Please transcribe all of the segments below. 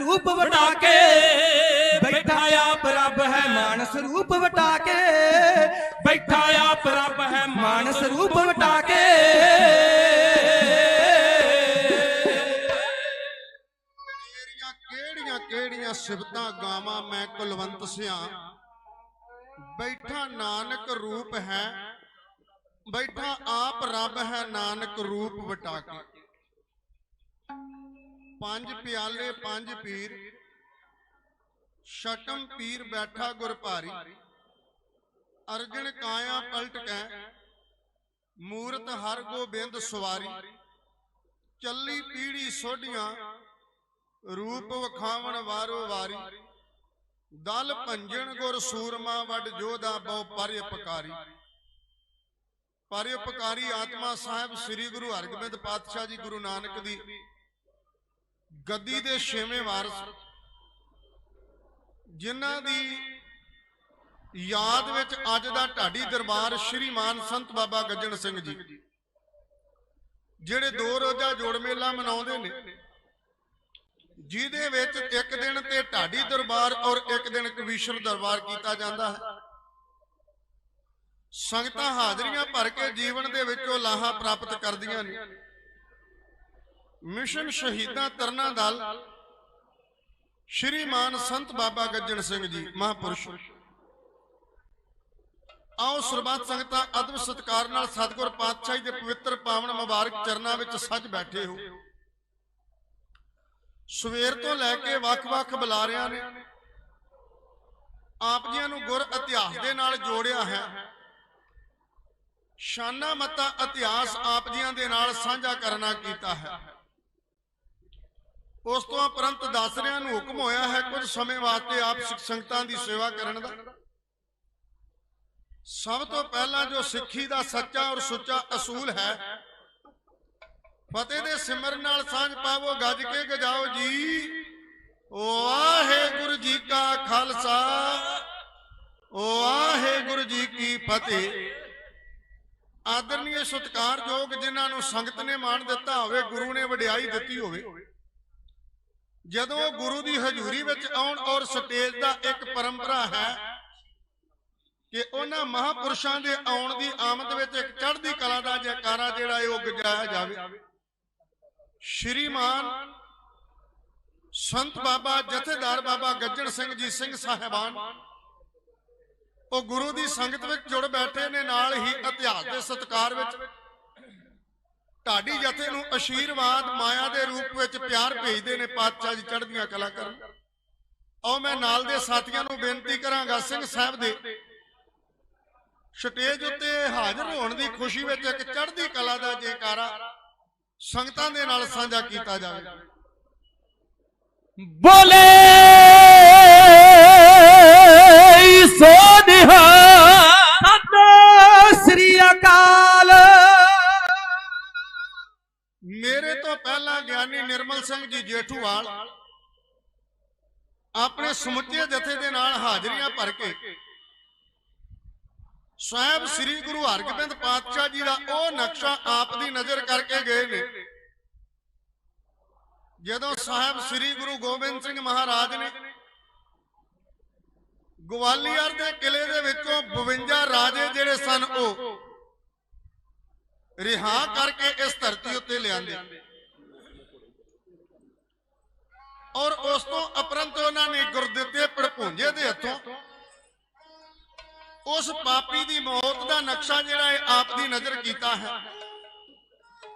रूप वटा के, बैठा आप रब है मानस रूप वटा के, बैठा आप रब है मानस रूप वटा के। केड़ियां सिफतां गावां मैं कुलवंत सिया, बैठा नानक रूप है, बैठा आप रब है नानक रूप वटा के। पंज प्याले पंज पीर, शकम पीर बैठा गुर भारी, अर्जन काया पलट कै, मूरत हर गोबिंद सवारी, चली पीढ़ी सोढ़ियां, रूप वखावण वारो वारी, दल भंजन गुर सूरमा वड जोधा बहु पर्यपकारी। पर्यपकारी आत्मा साहब श्री गुरु हरगोबिंद पातशाह जी गुरु नानक दी गद्दी दे छेवें वारस, जिन्हां दी याद विच अज दा ढाडी दरबार श्रीमान संत बाबा गज्जन सिंह जी जिहड़े 2 रोजा जोड़ मेला मनाउंदे ने, जिहदे विच एक दिन ते ढाडी दरबार और एक दिन कवीशर दरबार कीता जांदा है। संगतां हाजरियां भर के जीवन दे विचों लाहा प्राप्त करदियां ने। मिशन शहीदां तरना दल श्रीमान संत बाबा गज्जन सिंह जी महापुरुष। आओ सरबत संगतां अदब सत्कार नाल सतगुर पातशाही दे पवित्र पावन मुबारक चरनां विच सज बैठे हो। सवेर तो लैके वख-वख बुलारियां ने आप जी नूं गुर इतिहास दे नाल जोड़िया है। शाना मता इतिहास आप जी दे नाल साझा करना कीता है। उस तो उपरंत दासरियां नूं हुक्म होया है कुछ समय वास्ते आप सिख संगतां दी सेवा करन दा। सब तो पहला जो सिक्खी दा सच्चा और सुच्चा असूल है, फतेह दे सिमरन नाल सांझ पावो गज के गजाओ जी। वाहेगुरु जी का खालसा, वाहेगुरु जी की फतेह। आदरणीय सत्कार योग जिन्हां नूं संगत ने मान दिता होवे, गुरु ने वडियाई दिती होवे, जदों गुरु दी हजूरी विच आउण और स्टेज दा एक परंपरा है कि उन्हां महापुरुषां दे आउण दी आमद विच एक चढ़दी कला दा जयकारा जिहड़ा है ओह गजाया जावे। श्रीमान संत बाबा जथेदार बाबा गज्जन सिंह जी सिंह साहिबान ਉਹ ਗੁਰੂ ਦੀ ਸੰਗਤ ਵਿੱਚ ਜੁੜ ਬੈਠੇ ਨੇ। ਨਾਲ ਹੀ ਇਤਿਹਾਸ ਦੇ ਸਤਿਕਾਰ ਵਿੱਚ ਢਾਡੀ ਜਥੇ ਨੂੰ ਆਸ਼ੀਰਵਾਦ ਮਾਇਆ ਦੇ ਰੂਪ ਵਿੱਚ ਪਿਆਰ ਭੇਜਦੇ ਨੇ ਪਾਤਸ਼ਾਹ ਜੀ ਚੜ੍ਹਦੀਆਂ ਕਲਾ ਕਰਨ। ਆਓ ਮੈਂ ਨਾਲ ਦੇ ਸਾਥੀਆਂ ਨੂੰ ਬੇਨਤੀ ਕਰਾਂਗਾ ਸਿੰਘ ਸਾਹਿਬ ਦੇ ਸਟੇਜ ਉੱਤੇ ਹਾਜ਼ਰ ਹੋਣ ਦੀ ਖੁਸ਼ੀ ਵਿੱਚ ਇੱਕ ਚੜ੍ਹਦੀ ਕਲਾ ਦਾ ਜੈਕਾਰਾ ਸੰਗਤਾਂ ਦੇ ਨਾਲ ਸਾਂਝਾ ਕੀਤਾ ਜਾਵੇ। बोले सोनिहा सत श्री अकाल। मेरे तो पहला ज्ञानी निर्मल सिंह जी जेठूवाल अपने समुचे जथे दे नाल हाजरियां भर के साहब श्री गुरु हरगोबिंद पातशाह जी का वह नक्शा आप दी नजर करके गए ने। जदों साहब श्री गुरु गोबिंद सिंह महाराज ने ग्वालियर के किले दे विचों 52 राजे जिहड़े सन ओह रिहा करके इस धरती उत्ते लिआंदे और उस तो उपरंत उन्होंने गुरदित्ते भड़पूंजे दे हथों उस पापी दी मौत का नक्शा जिहड़ा है आप दी नजर कीता है।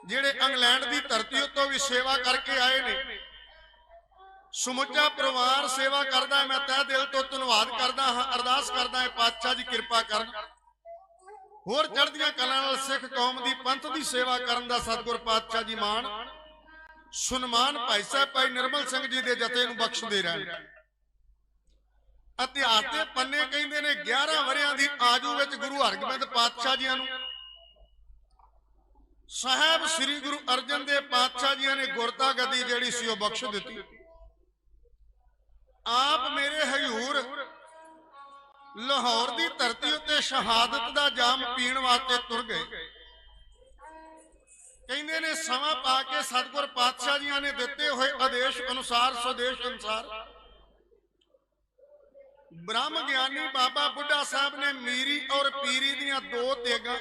जिहड़े इंग्लैंड की धरती उत्तों भी सेवा करके आए ने, समुचा परिवार सेवा करदा है। मैं तह दिल तो धन्नवाद करदा हां, अरदास करदा है पातशाह जी कृपा करन, होर चढ़दियां कलां नाल सिख कौम दी पंथ दी सेवा करन दा सतगुर पातशाह जी मान सन्मान भाई साहब भाई निर्मल सिंह जी दे जथे नूं बख्शदे रहन। इतिहास दे पन्ने कहिंदे ने 11 वरियां दी आजू विच गुरु हरगोबिंद पातशाह जी नूं साहब श्री गुरु अर्जन देव पातशाह जी ने गुरता गद्दी जिहड़ी सी ओह बख्श दित्ती। आप मेरे हजूर लाहौर की धरती उत्ते शहादत का जाम पीण वास्ते तुर गए। ਕਹਿੰਦੇ ਨੇ ਸਮਾਂ ਪਾ ਕੇ ਸਤਿਗੁਰ ਪਾਤਸ਼ਾਹ ਜੀਆਂ ਨੇ ਦਿੱਤੇ ਹੋਏ ਆਦੇਸ਼ ਅਨੁਸਾਰ ਸੁਦੇਸ਼ ਅਨੁਸਾਰ ਬ੍ਰਹਮ ਗਿਆਨੀ ਬਾਬਾ ਬੁੱਢਾ ਸਾਹਿਬ ਨੇ ਮੀਰੀ ਔਰ ਪੀਰੀ ਦੀਆਂ ਦੋ ਤੇਗਾਂ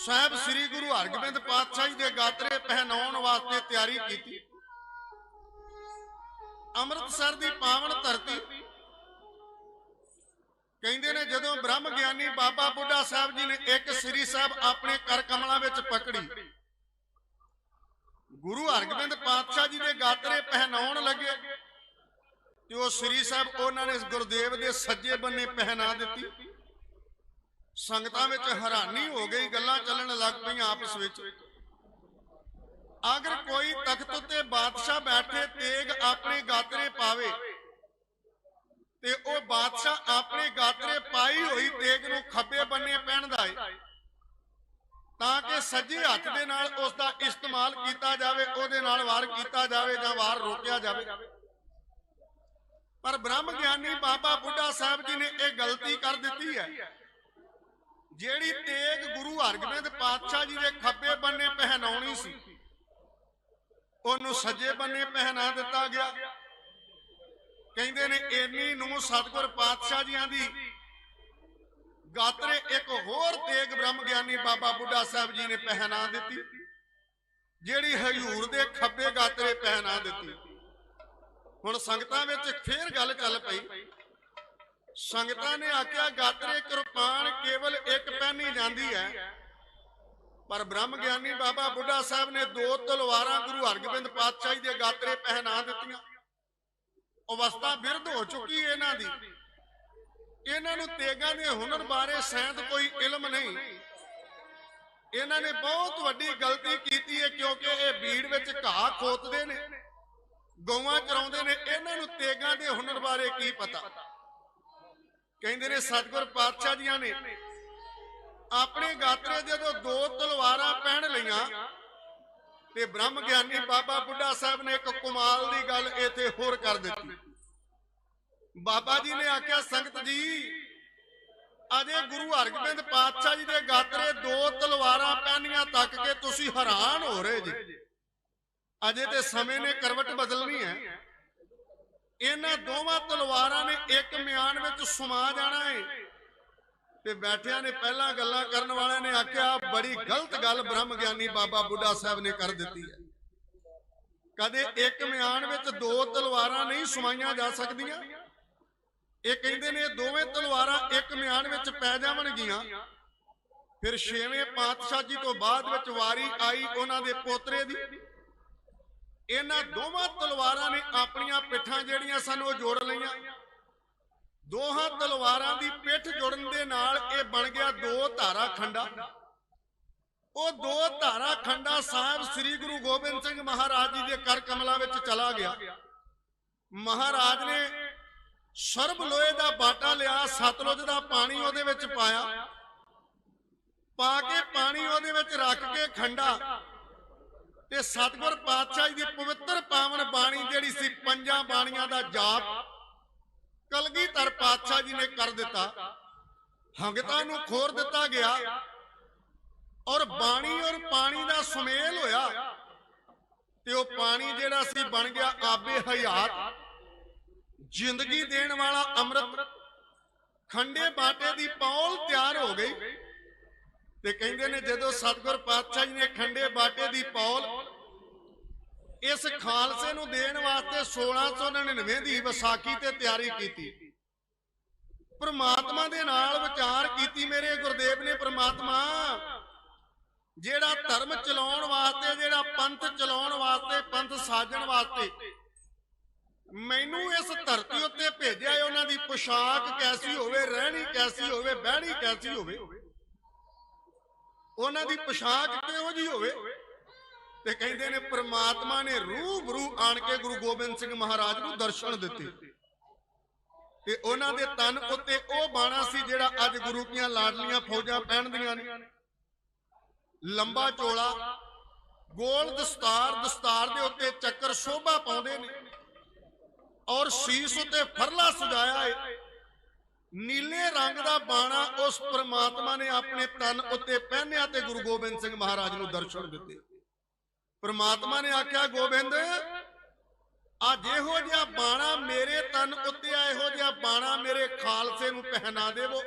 ਸਾਹਿਬ ਸ੍ਰੀ ਗੁਰੂ ਹਰਗੋਬਿੰਦ ਪਾਤਸ਼ਾਹ ਜੀ ਦੇ ਗਾਤਰੇ ਪਹਿਨਾਉਣ ਵਾਸਤੇ ਤਿਆਰੀ ਕੀਤੀ। ਅੰਮ੍ਰਿਤਸਰ ਦੀ ਪਾਵਨ ਧਰਤੀ ਕਹਿੰਦੇ ਨੇ ਜਦੋਂ ਬ੍ਰਹਮ ਗਿਆਨੀ ਬਾਬਾ ਬੁੱਢਾ ਸਾਹਿਬ ਜੀ ਨੇ ਇੱਕ ਸ੍ਰੀ ਸਾਹਿਬ ਆਪਣੇ ਕਰ ਕਮਲਾਂ ਵਿੱਚ ਪਕੜੀ, ਗੁਰੂ ਹਰਗੋਬਿੰਦ ਪਾਤਸ਼ਾਹ ਜੀ ਦੇ ਗਾਤਰੇ ਪਹਿਨਾਉਣ ਲੱਗੇ ਤੇ ਉਹ ਸ੍ਰੀ ਸਾਹਿਬ ਉਹਨਾਂ ਨੇ ਗੁਰਦੇਵ ਦੇ ਸੱਜੇ ਬੰਨੇ ਪਹਿਨਾ ਦਿੱਤੀ। ਸੰਗਤਾਂ ਵਿੱਚ ਹੈਰਾਨੀ ਹੋ ਗਈ, ਗੱਲਾਂ ਚੱਲਣ ਲੱਗ ਪਈਆਂ ਆਪਸ ਵਿੱਚ। ਅਗਰ ਕੋਈ ਤਖਤ ਉੱਤੇ ਬਾਦਸ਼ਾਹ ਬੈਠੇ ਤੇਗ ਆਪਣੇ ਗਾਤਰੇ ਪਾਵੇ ਤੇ ਉਹ ਬਾਦਸ਼ਾਹ ਆਪਣੇ ਗਾਤਰੇ ਪਾਈ ਹੋਈ ਤੇਗ ਨੂੰ ਖੱਬੇ ਬੰਨੇ ਪਹਿਨਦਾ ਹੈ ਤਾਂ ਕਿ ਸੱਜੇ ਹੱਥ ਦੇ ਨਾਲ ਉਸ ਦਾ ਇਸਤੇਮਾਲ ਕੀਤਾ ਜਾਵੇ, ਉਹਦੇ ਨਾਲ ਵਾਰ ਕੀਤਾ ਜਾਵੇ ਜਾਂ ਵਾਰ ਰੋਕਿਆ ਜਾਵੇ। ਪਰ ਬ੍ਰਹਮ ਗਿਆਨੀ ਬਾਬਾ ਬੁੱਢਾ ਸਾਹਿਬ ਜੀ ਨੇ ਇਹ ਗਲਤੀ ਕਰ ਦਿੱਤੀ ਹੈ। ਜਿਹੜੀ ਤੇਗ ਗੁਰੂ ਹਰਗੋਬਿੰਦ ਪਾਤਸ਼ਾਹ ਜੀ ਦੇ ਖੱਬੇ ਬੰਨੇ ਪਹਿਨਾਉਣੀ ਸੀ ਉਹਨੂੰ ਸੱਜੇ ਬੰਨੇ ਪਹਿਨਾ ਦਿੱਤਾ ਗਿਆ। ਕਹਿੰਦੇ ਨੇ ਇੰਨੀ ਨੂੰ ਸਤਿਗੁਰ ਪਾਤਸ਼ਾਹ ਜੀਆਂ ਦੀ ਗਾਤਰੇ ਇੱਕ ਹੋਰ ਤੇਗ ਬ੍ਰਹਮ ਗਿਆਨੀ ਬਾਬਾ ਬੁੱਢਾ ਸਾਹਿਬ ਜੀ ਨੇ ਪਹਿਨਾ ਦਿੱਤੀ, ਜਿਹੜੀ ਹਜ਼ੂਰ ਦੇ ਖੱਬੇ ਗਾਤਰੇ ਪਹਿਨਾ ਦਿੱਤੀ। ਹੁਣ ਸੰਗਤਾਂ ਵਿੱਚ ਫੇਰ ਗੱਲ ਚੱਲ ਪਈ। ਸੰਗਤਾਂ ਨੇ ਆਖਿਆ ਗਾਤਰੇ ਕਿਰਪਾਨ ਕੇਵਲ ਇੱਕ ਪਹਿਨੀ ਜਾਂਦੀ ਹੈ, ਪਰ ਬ੍ਰਹਮ ਗਿਆਨੀ ਬਾਬਾ ਬੁੱਢਾ ਸਾਹਿਬ ਨੇ ਦੋ ਤਲਵਾਰਾਂ ਗੁਰੂ ਹਰਗੋਬਿੰਦ ਪਾਤਸ਼ਾਹ ਜੀ ਦੇ ਗਾਤਰੇ ਪਹਿਨਾ ਦਿੱਤੀਆਂ। ਅਵਸਥਾ ਬਿਰਧ ਹੋ ਚੁੱਕੀ ਇਹਨਾਂ ਦੀ, ਇਹਨਾਂ ਨੂੰ ਤੇਗਾਂ ਦੇ ਹੁਨਰ ਬਾਰੇ ਸੈਂਦ ਕੋਈ ਇਲਮ ਨਹੀਂ। ਇਹਨਾਂ ਨੇ ਬਹੁਤ ਵੱਡੀ ਗਲਤੀ ਕੀਤੀ ਹੈ ਕਿਉਂਕਿ ਇਹ ਭੀੜ ਵਿੱਚ ਘਾਹ ਖੋਤਦੇ ਨੇ, ਗਊਆਂ ਚਰਾਉਂਦੇ ਨੇ, ਇਹਨਾਂ ਨੂੰ ਤੇਗਾਂ ਦੇ ਹੁਨਰ ਬਾਰੇ ਕੀ ਪਤਾ। ਕਹਿੰਦੇ ਨੇ ਸਤਿਗੁਰ ਪਾਤਸ਼ਾਹ ਜੀਆਂ ਨੇ ਆਪਣੇ ਗਾਤਰੇ ਜਦੋਂ ਦੋ ਤਲਵਾਰਾਂ ਪਹਿਨ ਲਈਆਂ ਤੇ ਬ੍ਰਹਮ ਗਿਆਨੀ ਬਾਬਾ ਬੁੱਢਾ ਸਾਹਿਬ ਨੇ ਇੱਕ ਕਮਾਲ ਦੀ ਗੱਲ ਇੱਥੇ ਹੋਰ ਕਰ ਦਿੱਤੀ। ਬਾਬਾ ਜੀ ਨੇ ਆਖਿਆ ਸੰਗਤ ਜੀ ਅਜੇ ਗੁਰੂ ਹਰਗੋਬਿੰਦ ਪਾਤਸ਼ਾਹ ਜੀ ਦੇ ਗਾਤਰੇ ਦੋ ਤਲਵਾਰਾਂ ਪਹਿਨੀਆਂ ਤੱਕ ਕੇ ਤੁਸੀਂ ਹੈਰਾਨ ਹੋ ਰਹੇ ਜੀ। ਅਜੇ ਤੇ ਸਮੇਂ ਨੇ ਕਰਵਟ ਬਦਲਣੀ ਹੈ। ਇਹਨਾਂ ਦੋਵਾਂ ਤਲਵਾਰਾਂ ਨੇ ਇੱਕ ਮਿਆਨ ਵਿੱਚ ਸਮਾ ਜਾਣਾ ਹੈ। ਤੇ ਬੈਠਿਆਂ ਨੇ ਪਹਿਲਾਂ ਗੱਲਾਂ ਕਰਨ ਵਾਲਿਆਂ ਨੇ ਆਖਿਆ ਬੜੀ ਗਲਤ ਗੱਲ ਬ੍ਰਹਮ ਗਿਆਨੀ ਬਾਬਾ ਬੁੱਢਾ ਸਾਹਿਬ ਨੇ ਕਰ ਦਿੱਤੀ ਹੈ। ਕਦੇ ਇੱਕ ਮਿਆਨ ਵਿੱਚ ਦੋ ਤਲਵਾਰਾਂ ਨਹੀਂ ਸਮਾਈਆਂ ਜਾ ਸਕਦੀਆਂ। ਇਹ ਕਹਿੰਦੇ ਨੇ ਦੋਵੇਂ ਤਲਵਾਰਾਂ ਇੱਕ ਮਿਆਨ ਵਿੱਚ ਪੈ ਜਾਵਣਗੀਆਂ। ਫਿਰ ਛੇਵੇਂ ਪਾਤਸ਼ਾਹ ਜੀ ਤੋਂ ਬਾਅਦ ਵਿੱਚ ਵਾਰੀ ਆਈ ਉਹਨਾਂ ਦੇ ਪੋਤਰੇ ਦੀ। ਇਹਨਾਂ ਦੋਵਾਂ ਤਲਵਾਰਾਂ ਨੇ ਆਪਣੀਆਂ ਪਿੱਠਾਂ ਜਿਹੜੀਆਂ ਸਨ ਉਹ ਜੋੜ ਲਈਆਂ। ਦੋਹਾਂ ਤਲਵਾਰਾਂ ਦੀ ਪਿੱਠ ਜੁੜਨ ਦੇ ਨਾਲ ਇਹ ਬਣ ਗਿਆ ਦੋ ਧਾਰਾ ਖੰਡਾ। ਉਹ ਦੋ ਧਾਰਾ ਖੰਡਾ ਸਾਹਿਬ ਸ੍ਰੀ ਗੁਰੂ ਗੋਬਿੰਦ ਸਿੰਘ ਮਹਾਰਾਜ ਜੀ ਦੇ ਕਰ ਕਮਲਾਂ ਵਿੱਚ ਚਲਾ ਗਿਆ। ਮਹਾਰਾਜ ਨੇ ਸਰਬ ਲੋਹੇ ਦਾ ਬਾਟਾ ਲਿਆ, ਸਤਲੁਜ ਦਾ ਪਾਣੀ ਉਹਦੇ ਵਿੱਚ ਪਾਇਆ, ਪਾ ਕੇ ਪਾਣੀ ਉਹਦੇ ਵਿੱਚ ਰੱਖ ਕੇ ਖੰਡਾ ਤੇ ਸਤਿਗੁਰ ਪਾਤਸ਼ਾਹ ਜੀ ਦੀ ਪਵਿੱਤਰ ਪਾਵਨ ਬਾਣੀ ਜਿਹੜੀ ਸੀ ਪੰਜਾਂ ਬਾਣੀਆਂ ਦਾ ਜਾਪ ਕਲਗੀਧਰ ਪਾਤਸ਼ਾਹ ਜੀ ਨੇ ਕਰ ਦਿੱਤਾ। ਹੰਗਤਾਂ ਨੂੰ ਖੋਰ ਦਿੱਤਾ ਗਿਆ ਔਰ ਬਾਣੀ ਔਰ ਪਾਣੀ ਦਾ ਸੁਮੇਲ ਹੋਇਆ ਤੇ ਉਹ ਪਾਣੀ ਜਿਹੜਾ ਸੀ ਬਣ ਗਿਆ ਆਬੇ ਹਯਾਤ, ਜ਼ਿੰਦਗੀ ਦੇਣ ਵਾਲਾ ਅੰਮ੍ਰਿਤ। ਖੰਡੇ ਬਾਟੇ ਦੀ ਪੌਲ ਤਿਆਰ ਹੋ ਗਈ ਤੇ ਕਹਿੰਦੇ ਨੇ ਜਦੋਂ ਸਤਿਗੁਰ ਪਾਤਸ਼ਾਹ ਜੀ ਨੇ ਖੰਡੇ ਬਾਟੇ ਦੀ ਪੌਲ ਇਸ ਖਾਲਸੇ ਨੂੰ ਦੇਣ ਵਾਸਤੇ 1699 ਦੀ ਵਿਸਾਖੀ ਤੇ ਤਿਆਰੀ ਕੀਤੀ, ਪ੍ਰਮਾਤਮਾ ਦੇ ਨਾਲ ਵਿਚਾਰ ਕੀਤੀ ਮੇਰੇ ਗੁਰਦੇਵ ਨੇ, ਪ੍ਰਮਾਤਮਾ ਜਿਹੜਾ ਧਰਮ ਚਲਾਉਣ ਵਾਸਤੇ, ਜਿਹੜਾ ਪੰਥ ਚਲਾਉਣ ਵਾਸਤੇ, ਪੰਥ ਸਾਜਣ ਵਾਸਤੇ ਮੈਨੂੰ ਇਸ ਧਰਤੀ ਉੱਤੇ ਭੇਜਿਆ ਹੈ, ਉਹਨਾਂ ਦੀ ਪੁਸ਼ਾਕ ਕੈਸੀ ਹੋਵੇ, ਰਹਿਣੀ ਕੈਸੀ ਹੋਵੇ, ਬਹਿਣੀ ਕੈਸੀ ਹੋਵੇ, ਉਹਨਾਂ ਦੀ ਪੁਸ਼ਾਕ ਕਿਹੋ ਜਿਹੀ ਹੋਵੇ। ਤੇ ਕਹਿੰਦੇ ਨੇ ਪ੍ਰਮਾਤਮਾ ਨੇ ਰੂਬਰੂ ਆਣ ਕੇ ਗੁਰੂ ਗੋਬਿੰਦ ਸਿੰਘ ਮਹਾਰਾਜ ਨੂੰ ਦਰਸ਼ਨ ਦਿੱਤੇ ਤੇ ਉਹਨਾਂ ਦੇ ਤਨ ਉੱਤੇ ਉਹ ਬਾਣਾ ਸੀ ਜਿਹੜਾ ਅੱਜ ਗੁਰੂ ਦੀਆਂ ਲਾਡਲੀਆਂ ਫੌਜਾਂ ਪਹਿਨਦੀਆਂ ਨੇ। ਲੰਬਾ ਚੋਲਾ, ਗੋਲ ਦਸਤਾਰ, ਦਸਤਾਰ ਦੇ ਉੱਤੇ ਚੱਕਰ ਸ਼ੋਭਾ ਪਾਉਂਦੇ ਨੇ ਔਰ ਸੀਸ ਉੱਤੇ ਫਰਲਾ ਸਜਾਇਆ ਹੈ ਨੀਲੇ ਰੰਗ ਦਾ ਬਾਣਾ ਉਸ ਪ੍ਰਮਾਤਮਾ ਨੇ ਆਪਣੇ ਤਨ ਉੱਤੇ ਪਹਿਨਿਆ ਤੇ ਗੁਰੂ ਗੋਬਿੰਦ ਸਿੰਘ ਮਹਾਰਾਜ ਨੂੰ ਦਰਸ਼ਨ ਦਿੱਤੇ। ਪ੍ਰਮਾਤਮਾ ਨੇ ਆਖਿਆ, ਗੋਬਿੰਦ ਆ ਜਿਹੋ ਜਿਹਾ ਬਾਣਾ ਮੇਰੇ ਤਨ ਉੱਤੇ ਆ, ਇਹੋ ਜਿਹਾ ਬਾਣਾ ਮੇਰੇ ਖਾਲਸੇ ਨੂੰ ਪਹਿਨਾ ਦੇਵੋ।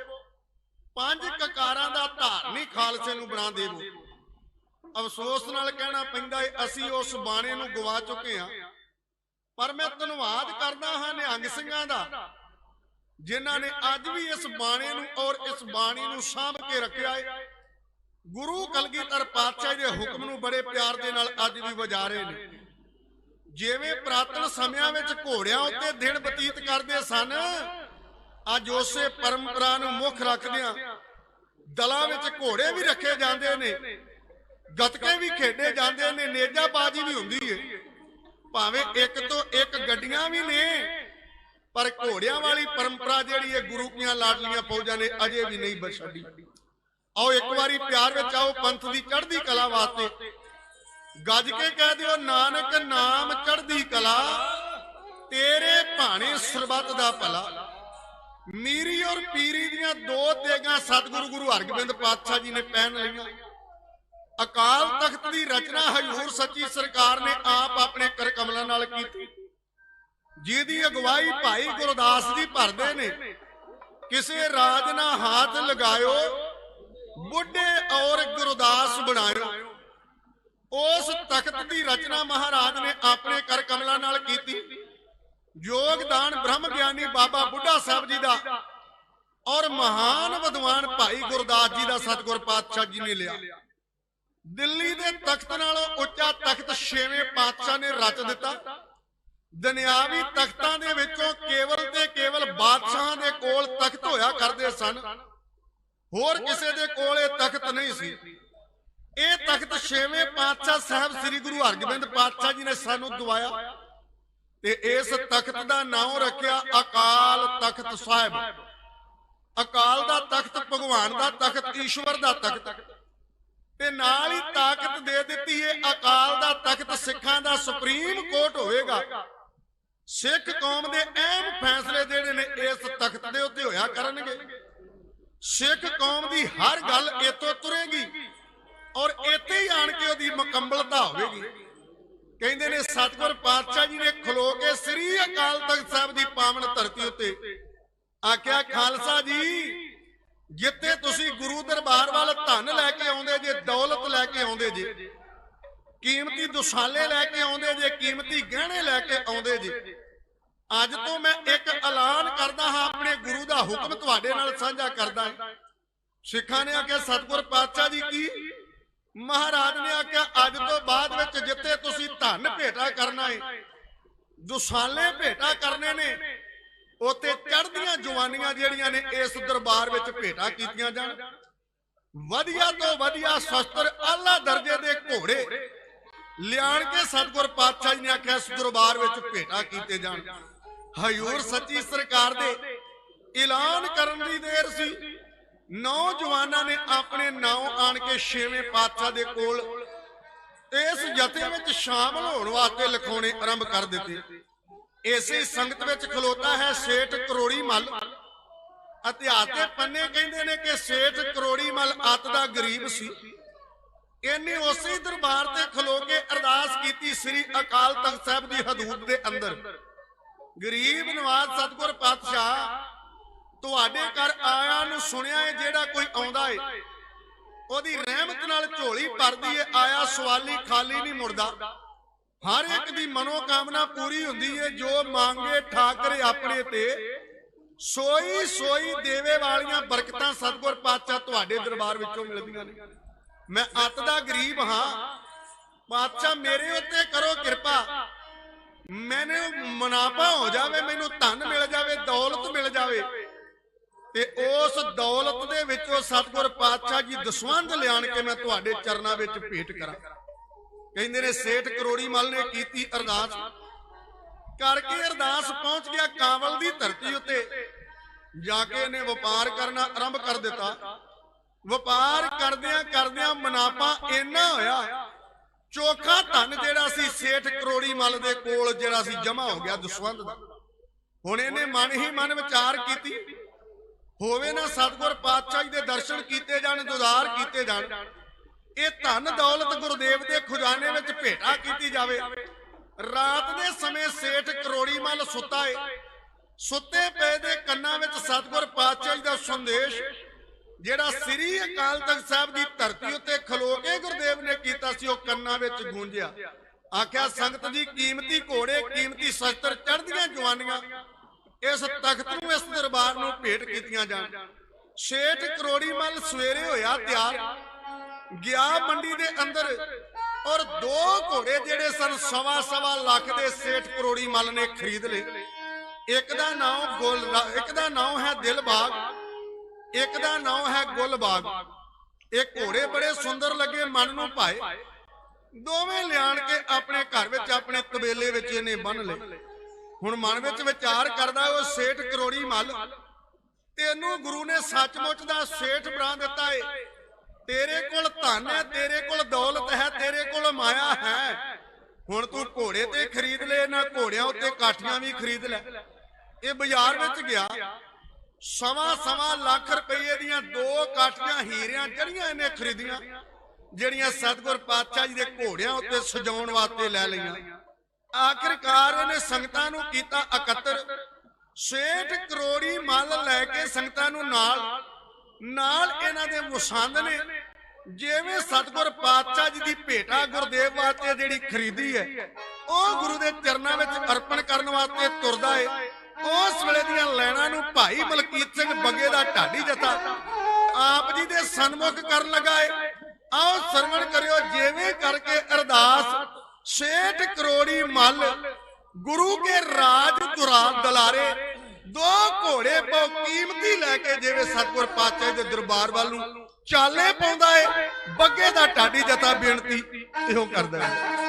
5 ਕਕਾਰਾਂ ਦਾ ਧਾਰਨੀ ਖਾਲਸੇ ਨੂੰ ਬਣਾ ਦੇਵੋ। ਅਫਸੋਸ ਨਾਲ ਕਹਿਣਾ ਪੈਂਦਾ ਹੈ ਅਸੀਂ ਉਸ ਬਾਣੇ ਨੂੰ ਗਵਾ ਚੁੱਕੇ ਹਾਂ, ਪਰ ਮੈਂ ਧੰਨਵਾਦ ਕਰਦਾ ਹਾਂ ਨਿਹੰਗ ਸਿੰਘਾਂ ਦਾ ਜਿਨ੍ਹਾਂ ਨੇ ਅੱਜ ਵੀ ਇਸ ਬਾਣੇ ਨੂੰ ਔਰ ਇਸ ਬਾਣੀ ਨੂੰ ਸਾਂਭ ਕੇ ਰੱਖਿਆ ਹੈ। ਗੁਰੂ ਕਲਗੀਧਰ ਪਾਤਸ਼ਾਹ ਦੇ ਹੁਕਮ ਨੂੰ ਬੜੇ ਪਿਆਰ ਦੇ ਨਾਲ ਅੱਜ ਵੀ ਵਜਾ ਰਹੇ ਨੇ। ਜਿਵੇਂ ਪ੍ਰਾਤਨ ਸਮਿਆਂ ਵਿੱਚ ਘੋੜਿਆਂ ਉੱਤੇ ਦਿਨ ਬਤੀਤ ਕਰਦੇ ਸਨ, ਅੱਜ ਉਸੇ ਪਰੰਪਰਾ ਨੂੰ ਮੁੱਖ ਰੱਖਦਿਆਂ ਦਲਾਂ ਵਿੱਚ ਘੋੜੇ ਵੀ ਰੱਖੇ ਜਾਂਦੇ ਨੇ, ਗੱਤਕੇ ਵੀ ਖੇਡੇ ਜਾਂਦੇ ਨੇ, ਨੇਜਾਬਾਜ਼ੀ ਵੀ ਹੁੰਦੀ ਹੈ। ਭਾਵੇਂ ਇੱਕ ਤੋਂ ਇੱਕ ਗੱਡੀਆਂ ਵੀ ਨੇ, ਪਰ ਘੋੜਿਆਂ ਵਾਲੀ ਪਰੰਪਰਾ ਜਿਹੜੀ ਹੈ ਗੁਰੂ ਦੀਆਂ ਲਾਡਲੀਆਂ ਫੌਜਾਂ ਨੇ ਅਜੇ ਵੀ ਨਹੀਂ ਛੱਡੀ। ਆਓ ਇੱਕ ਵਾਰੀ ਪਿਆਰ ਵਿੱਚ ਆਓ ਪੰਥ ਦੀ ਚੜ੍ਹਦੀ ਕਲਾ ਵਾਸਤੇ ਗੱਜ ਕੇ ਕਹਿ ਦਿਓ, ਨਾਨਕ ਨਾਮ ਚੜ੍ਹਦੀ ਕਲਾ, ਤੇਰੇ ਭਾਣੇ ਸਰਬੱਤ ਦਾ ਭਲਾ। ਮੀਰੀ ਔਰ ਪੀਰੀ ਦੀਆਂ 2 ਤੇਗਾਂ ਸਤਿਗੁਰੂ ਗੁਰੂ ਹਰਗੋਬਿੰਦ ਪਾਤਸ਼ਾਹ ਜੀ ਨੇ ਪਹਿਨ ਲਈਆਂ। ਅਕਾਲ ਤਖਤ ਦੀ ਰਚਨਾ ਹਜ਼ੂਰ ਸੱਚੀ ਸਰਕਾਰ ਨੇ ਆਪ ਆਪਣੇ ਕਰ ਕਮਲਾਂ ਨਾਲ ਕੀਤੀ, ਜਿਹਦੀ ਅਗਵਾਈ ਭਾਈ ਗੁਰਦਾਸ ਜੀ ਭਰਦੇ ਨੇ। ਕਿਸੇ ਰਾਜ ਨਾ ਹੱਥ ਲਗਾਇਓ, ਬੁੱਢੇ ਔਰ ਗੁਰਦਾਸ ਬਣਾਇਓ। ਉਸ ਤਖਤ ਦੀ ਰਚਨਾ ਮਹਾਰਾਜ ਨੇ ਆਪਣੇ ਕਰ ਕਮਲਾਂ ਨਾਲ ਕੀਤੀ। ਯੋਗਦਾਨ ਬ੍ਰਹਮ ਗਿਆਨੀ ਬਾਬਾ ਬੁੱਢਾ ਸਾਹਿਬ ਜੀ ਦਾ ਔਰ ਮਹਾਨ ਵਿਦਵਾਨ ਭਾਈ ਗੁਰਦਾਸ ਜੀ ਦਾ ਸਤਿਗੁਰ ਪਾਤਸ਼ਾਹ ਜੀ ਨੇ ਲਿਆ। ਦਿੱਲੀ ਦੇ ਤਖਤ ਨਾਲੋਂ ਉੱਚਾ ਤਖਤ 6ਵੇਂ ਪਾਤਸ਼ਾਹ ਨੇ ਰਚ ਦਿੱਤਾ। ਦੁਨਿਆਵੀ ਤਖਤਾਂ ਦੇ ਵਿੱਚੋਂ ਕੇਵਲ ਤੇ ਕੇਵਲ ਬਾਦਸ਼ਾਹਾਂ ਦੇ ਕੋਲ ਤਖਤ ਹੋਇਆ ਕਰਦੇ ਸਨ, ਹੋਰ ਕਿਸੇ ਦੇ ਕੋਲ ਇਹ ਤਖਤ ਨਹੀਂ ਸੀ। ਇਹ ਤਖਤ 6ਵੇਂ ਪਾਤਸ਼ਾਹ ਸਾਹਿਬ ਸ੍ਰੀ ਗੁਰੂ ਹਰਗੋਬਿੰਦ ਪਾਤਸ਼ਾਹ ਜੀ ਨੇ ਸਾਨੂੰ ਦਵਾਇਆ ਤੇ ਇਸ ਤਖਤ ਦਾ ਨਾਮ ਰੱਖਿਆ ਅਕਾਲ ਤਖਤ ਸਾਹਿਬ। ਅਕਾਲ ਦਾ ਤਖਤ ਭਗਵਾਨ ਦਾ ਤਖਤ, ਈਸ਼ਵਰ ਦਾ ਤਖਤ, ਤੇ ਨਾਲ ਹੀ ਤਾਕਤ ਦੇ ਦਿੱਤੀ ਹੈ ਅਕਾਲ ਦਾ ਤਖਤ ਸਿੱਖਾਂ ਦਾ ਸੁਪਰੀਮ ਕੋਰਟ ਹੋਵੇਗਾ। ਸਿੱਖ ਕੌਮ ਦੇ ਅਹਿਮ ਫੈਸਲੇ ਜਿਹੜੇ ਨੇ ਇਸ ਤਖਤ ਦੇ ਉੱਤੇ ਹੋਇਆ ਕਰਨਗੇ। ਸਿੱਖ ਕੌਮ ਦੀ ਹਰ ਗੱਲ ਇੱਥੋਂ ਤੁਰੇਗੀ ਔਰ ਇੱਥੇ ਹੀ ਆਣ ਕੇ ਉਹਦੀ ਮੁਕੰਮਲਤਾ ਹੋਵੇਗੀ। ਕਹਿੰਦੇ ਨੇ ਸਤਿਗੁਰ ਪਾਤਸ਼ਾਹ ਜੀ ਨੇ ਖਲੋ ਕੇ ਸ੍ਰੀ ਅਕਾਲ ਤਖਤ ਸਾਹਿਬ ਦੀ ਪਾਵਨ ਧਰਤੀ ਉੱਤੇ ਆਖਿਆ, ਖਾਲਸਾ ਜੀ ਜਿੱਥੇ ਤੁਸੀਂ ਗੁਰੂ ਦਰਬਾਰ ਵੱਲ ਧਨ ਲੈ ਕੇ ਆਉਂਦੇ ਜੇ, ਦੌਲਤ ਲੈ ਕੇ ਆਉਂਦੇ ਜੇ, ਕੀਮਤੀ ਦੁਸਾਲੇ ਲੈ ਕੇ ਆਉਂਦੇ ਜੇ, ਕੀਮਤੀ ਗਹਿਣੇ ਲੈ ਕੇ ਆਉਂਦੇ ਜੇ, ਅੱਜ ਤੋਂ ਮੈਂ ਇੱਕ ਐਲਾਨ ਕਰਦਾ ਹਾਂ, ਆਪਣੇ ਗੁਰੂ ਦਾ ਹੁਕਮ ਤੁਹਾਡੇ ਨਾਲ ਸਾਂਝਾ ਕਰਦਾ ਹਾਂ। ਸਿੱਖਾਂ ਨੇ ਆਖਿਆ, ਸਤਿਗੁਰ ਪਾਤਸ਼ਾਹ ਜੀ ਕੀ? ਮਹਾਰਾਜ ਨੇ ਆਖਿਆ, ਅੱਜ ਤੋਂ ਬਾਅਦ ਵਿੱਚ ਜਿੱਥੇ ਤੁਸੀਂ ਧਨ ਭੇਟਾ ਕਰਨਾ ਹੈ, ਦੁਸਾਲੇ ਭੇਟਾ ਕਰਨੇ ਨੇ, ਉੱਥੇ ਚੜ੍ਹਦੀਆਂ ਜਵਾਨੀਆਂ ਜਿਹੜੀਆਂ ਨੇ ਇਸ ਦਰਬਾਰ ਵਿੱਚ ਭੇਟਾ ਕੀਤੀਆਂ ਜਾਣ। ਵਧੀਆ ਤੋਂ ਵਧੀਆ ਸ਼ਸਤਰ, ਆਲਾ ਦਰਜੇ ਦੇ ਘੋੜੇ ਲਿਆਣ ਕੇ ਸਤਿਗੁਰ ਪਾਤਸ਼ਾਹ ਜੀ ਨੇ ਆਖਿਆ ਇਸ ਦਰਬਾਰ ਵਿੱਚ ਭੇਟਾ ਕੀਤੇ ਜਾਣ। ਹਜ਼ੂਰ ਸੱਚੀ ਸਰਕਾਰ ਦੇ ਐਲਾਨ ਕਰਨ ਦੀ ਦੇਰ ਸੀ। ਨੌਜਵਾਨਾਂ ਨੇ ਆਪਣੇ ਨਾਮ ਆਣ ਕੇ 6ਵੇਂ ਪਾਤਸ਼ਾਹ ਦੇ ਕੋਲ ਇਸ ਜਥੇ ਵਿੱਚ ਸ਼ਾਮਲ ਹੋਣ ਵਾਸਤੇ ਲਿਖਾਉਣੇ ਆਰੰਭ ਕਰ ਦਿੱਤੇ। ਇਸੇ ਸੰਗਤ ਵਿੱਚ ਖਲੋਤਾ ਹੈ ਸੇਠ ਕਰੋੜੀ ਮੱਲ। ਇਤਿਹਾਸ ਦੇ ਪੰਨੇ ਕਹਿੰਦੇ ਨੇ ਕਿ ਸੇਠ ਕਰੋੜੀ ਮੱਲ ਅੱਤ ਦਾ ਗਰੀਬ ਸੀ। ਇਹਨੇ ਉਸੇ ਦਰਬਾਰ ਤੇ ਖਲੋ ਕੇ ਅਰਦਾਸ ਕੀਤੀ ਸ੍ਰੀ ਅਕਾਲ ਤਖਤ ਸਾਹਿਬ ਦੀ ਹਦੂਦ ਦੇ ਅੰਦਰ, ਗਰੀਬ ਨਵਾਜ਼ ਸਤਿਗੁਰ ਪਾਤਸ਼ਾਹ ਤੁਹਾਡੇ ਘਰ ਆਇਆ ਨੂੰ ਸੁਣਿਆ ਹੈ, ਜਿਹੜਾ ਕੋਈ ਆਉਂਦਾ ਹੈ ਉਹਦੀ ਰਹਿਮਤ ਨਾਲ ਝੋਲੀ ਭਰਦੀ ਹੈ, ਆਇਆ ਸਵਾਲੀ ਖਾਲੀ ਨਹੀਂ ਮੁੜਦਾ। ਹਰ ਇੱਕ ਦੀ ਮਨੋਕਾਮਨਾ ਪੂਰੀ ਹੁੰਦੀ ਹੈ, ਜੋ ਮੰਗੇ ਠਾਕਰੇ ਆਪਣੇ ਤੇ ਸੋਈ ਸੋਈ ਦੇਵੇ ਵਾਲੀਆਂ ਬਰਕਤਾਂ ਸਤਿਗੁਰ ਪਾਤਸ਼ਾਹ ਤੁਹਾਡੇ ਦਰਬਾਰ ਵਿੱਚੋਂ ਮਿਲਦੀਆਂ ਨੇ। ਮੈਂ ਅੱਤ ਦਾ ਗਰੀਬ ਹਾਂ, ਪਾਤਸ਼ਾਹ ਮੇਰੇ ਉੱਤੇ ਕਰੋ ਕਿਰਪਾ, ਮੈਨੂੰ ਮੁਨਾਫਾ ਹੋ ਜਾਵੇ, ਮੈਨੂੰ ਧਨ ਮਿਲ ਜਾਵੇ, ਦੌਲਤ ਮਿਲ ਜਾਵੇ, ਤੇ ਉਸ ਦੌਲਤ ਦੇ ਵਿੱਚੋਂ ਸਤਿਗੁਰ ਪਾਤਸ਼ਾਹ ਜੀ ਦਸਵੰਧ ਲਿਆਣ ਕੇ ਮੈਂ ਤੁਹਾਡੇ ਚਰਨਾਂ ਵਿੱਚ ਭੇਟ ਕਰਾਂ। ਕਹਿੰਦੇ ਨੇ ਸੇਠ ਕਰੋੜੀ ਮੱਲ ਨੇ ਕੀਤੀ ਅਰਦਾਸ, ਕਰਕੇ ਅਰਦਾਸ ਪਹੁੰਚ ਗਿਆ ਕਾਬਲ ਦੀ ਧਰਤੀ ਉੱਤੇ। ਜਾ ਕੇ ਇਹਨੇ ਵਪਾਰ ਕਰਨਾ ਆਰੰਭ ਕਰ ਦਿੱਤਾ। ਵਪਾਰ ਕਰਦਿਆਂ ਕਰਦਿਆਂ ਮੁਨਾਫਾ ਇੰਨਾ ਹੋਇਆ, ਚੋਖਾ ਧਨ ਜਿਹੜਾ ਸੀ ਸੇਠ ਕਰੋੜੀ ਮੱਲ ਦੇ ਕੋਲ ਜਿਹੜਾ ਸੀ ਜਮਾ ਹੋ ਗਿਆ ਦਸਵੰਧ ਦਾ। ਹੁਣ ਇਹਨੇ ਮਨ ਹੀ ਮਨ ਵਿਚਾਰ ਕੀਤੀ, ਹੋਵੇ ਨਾ ਸਤਿਗੁਰ ਪਾਤਸ਼ਾਹ ਜੀ ਦੇ ਦਰਸ਼ਨ ਕੀਤੇ ਜਾਣ, ਦੁਦਾਰ ਕੀਤੇ ਜਾਣ, ਇਹ ਧਨ ਦੌਲਤ ਗੁਰਦੇਵ ਦੇ ਖਜ਼ਾਨੇ ਵਿੱਚ ਭੇਟਾ ਕੀਤੀ ਜਾਵੇ। ਰਾਤ ਦੇ ਸਮੇਂ ਸੇਠ ਕਰੋੜੀ ਮੱਲ ਸੁੱਤਾ ਏ, ਸੁੱਤੇ ਪਏ ਦੇ ਕੰਨਾਂ ਵਿੱਚ ਸਤਿਗੁਰ ਪਾਤਸ਼ਾਹ ਜੀ ਦਾ ਸੰਦੇਸ਼ ਜਿਹੜਾ ਸ੍ਰੀ ਅਕਾਲ ਤਖਤ ਸਾਹਿਬ ਦੀ ਧਰਤੀ ਉੱਤੇ ਖਲੋ ਕੇ ਗੁਰਦੇਵ ਨੇ ਕੀਤਾ ਸੀ, ਉਹ ਕੰਨਾਂ ਵਿੱਚ ਗੂੰਜਿਆ। ਆਖਿਆ ਸੰਗਤ ਜੀ, ਕੀਮਤੀ ਘੋੜੇ, ਕੀਮਤੀ ਸ਼ਸਤਰ, ਚੜ੍ਹਦੀਆਂ ਜਵਾਨੀਆਂ ਇਸ ਤਖਤ ਨੂੰ, ਇਸ ਦਰਬਾਰ ਨੂੰ ਭੇਟ ਕੀਤੀਆਂ ਜਾਣ। ਸੇਠ ਕਰੋੜੀ ਮੱਲ ਸਵੇਰੇ ਹੋਇਆ ਤਿਆਰ, ਗਿਆ ਮੰਡੀ ਦੇ ਅੰਦਰ, ਔਰ 2 ਘੋੜੇ ਜਿਹੜੇ ਸਨ 1.25 ਲੱਖ ਦੇ ਸੇਠ ਕਰੋੜੀ ਮੱਲ ਨੇ ਖਰੀਦ ਲਏ। ਇੱਕ ਦਾ ਨਾਮ ਹੈ ਦਿਲਬਾਗ, ਇੱਕ ਦਾ ਨਾਮ ਹੈ ਗੁਲਬਾਗ। ਇਹ ਘੋੜੇ ਬੜੇ ਸੁੰਦਰ ਲੱਗੇ, ਮਨ ਨੂੰ ਭਾਏ। ਦੋਵੇਂ ਲਿਆਣ ਕੇ ਆਪਣੇ ਘਰ ਵਿੱਚ, ਆਪਣੇ ਤਬੇਲੇ ਵਿੱਚ ਇਹਨੇ ਬੰਨ ਲਏ। ਹੁਣ ਮਨ ਵਿੱਚ ਵਿਚਾਰ ਕਰਦਾ, ਉਹ ਸੇਠ ਕਰੋੜੀ ਮੱਲ, ਤੈਨੂੰ ਗੁਰੂ ਨੇ ਸੱਚਮੁੱਚ ਦਾ ਸੇਠ ਬਣਾ ਦਿੱਤਾ ਏ। ਤੇਰੇ ਕੋਲ ਧਨ ਹੈ, ਤੇਰੇ ਕੋਲ ਦੌਲਤ ਹੈ, ਤੇਰੇ ਕੋਲ ਮਾਇਆ ਹੈ। ਹੁਣ ਤੂੰ ਘੋੜੇ ਤੇ ਖਰੀਦ ਲੈ, ਨਾ ਘੋੜਿਆਂ ਉੱਤੇ ਕਾਠੀਆਂ ਵੀ ਖਰੀਦ ਲੈ। ਇਹ ਬਾਜ਼ਾਰ ਵਿੱਚ ਗਿਆ, 1.25 ਲੱਖ ਰੁਪਏ ਦੀਆਂ 2 ਕਾਠੀਆਂ ਹੀਰਿਆਂ ਜਿਹੜੀਆਂ ਇਹਨੇ ਖਰੀਦੀਆਂ, ਜਿਹੜੀਆਂ ਸਤਿਗੁਰ ਪਾਤਸ਼ਾਹ ਜੀ ਦੇ ਘੋੜਿਆਂ ਉੱਤੇ ਸਜਾਉਣ ਵਾਸਤੇ ਲੈ ਲਈਆਂ। ਆਖਿਰਕਾਰ ਇਹਨੇ ਸੰਗਤਾਂ ਨੂੰ ਕੀਤਾ ਇਕੱਤਰ। ਸੇਠ ਕਰੋੜੀ ਮੱਲ ਲੈ ਕੇ ਸੰਗਤਾਂ ਨੂੰ ਨਾਲ ਇਹਨਾਂ ਦੇ ਮੁਸੰਦ ਨੇ, ਜਿਵੇਂ ਸਤਿਗੁਰ ਪਾਤਸ਼ਾਹ ਜੀ ਦੀ ਭੇਟਾ ਗੁਰਦੇਵ ਵਾਸਤੇ ਜਿਹੜੀ ਖਰੀਦੀ ਹੈ, ਉਹ ਗੁਰੂ ਦੇ ਚਰਨਾਂ ਵਿੱਚ ਅਰਪਣ ਕਰਨ ਵਾਸਤੇ ਤੁਰਦਾ ਏ। ਉਸ ਵੇਲੇ ਦੀਆਂ ਲੈਣਾ ਨੂੰ ਭਾਈ ਮਲਕੀਤ ਸਿੰਘ ਬੱਗੇ ਦਾ ਢਾਡੀ ਜਥਾ ਆਪ ਜੀ ਦੇ ਸਨਮੁਖ ਕਰਨ ਲੱਗਾ ਏ। ਆਓ ਸਰਵਣ ਕਰਿਓ, ਜਿਵੇਂ ਕਰਕੇ ਅਰਦਾਸ। ਸੇਠ ਕਰੋੜੀ ਮੱਲ ਗੁਰੂ ਕੇ ਰਾਜ ਦੁਲਾਰੇ 2 ਘੋੜੇ ਬਹੁ ਕੀਮਤੀ ਲੈ ਕੇ ਜਿਵੇਂ ਸਤਿਗੁਰ ਪਾਤਸ਼ਾਹ ਦੇ ਦਰਬਾਰ ਵੱਲ ਨੂੰ ਚਾਲੇ ਪਾਉਂਦਾ ਏ। ਬੱਗੇ ਦਾ ਢਾਡੀ ਜਥਾ ਬੇਨਤੀ ਇਹੋ ਕਰਦਾ ਹੈ।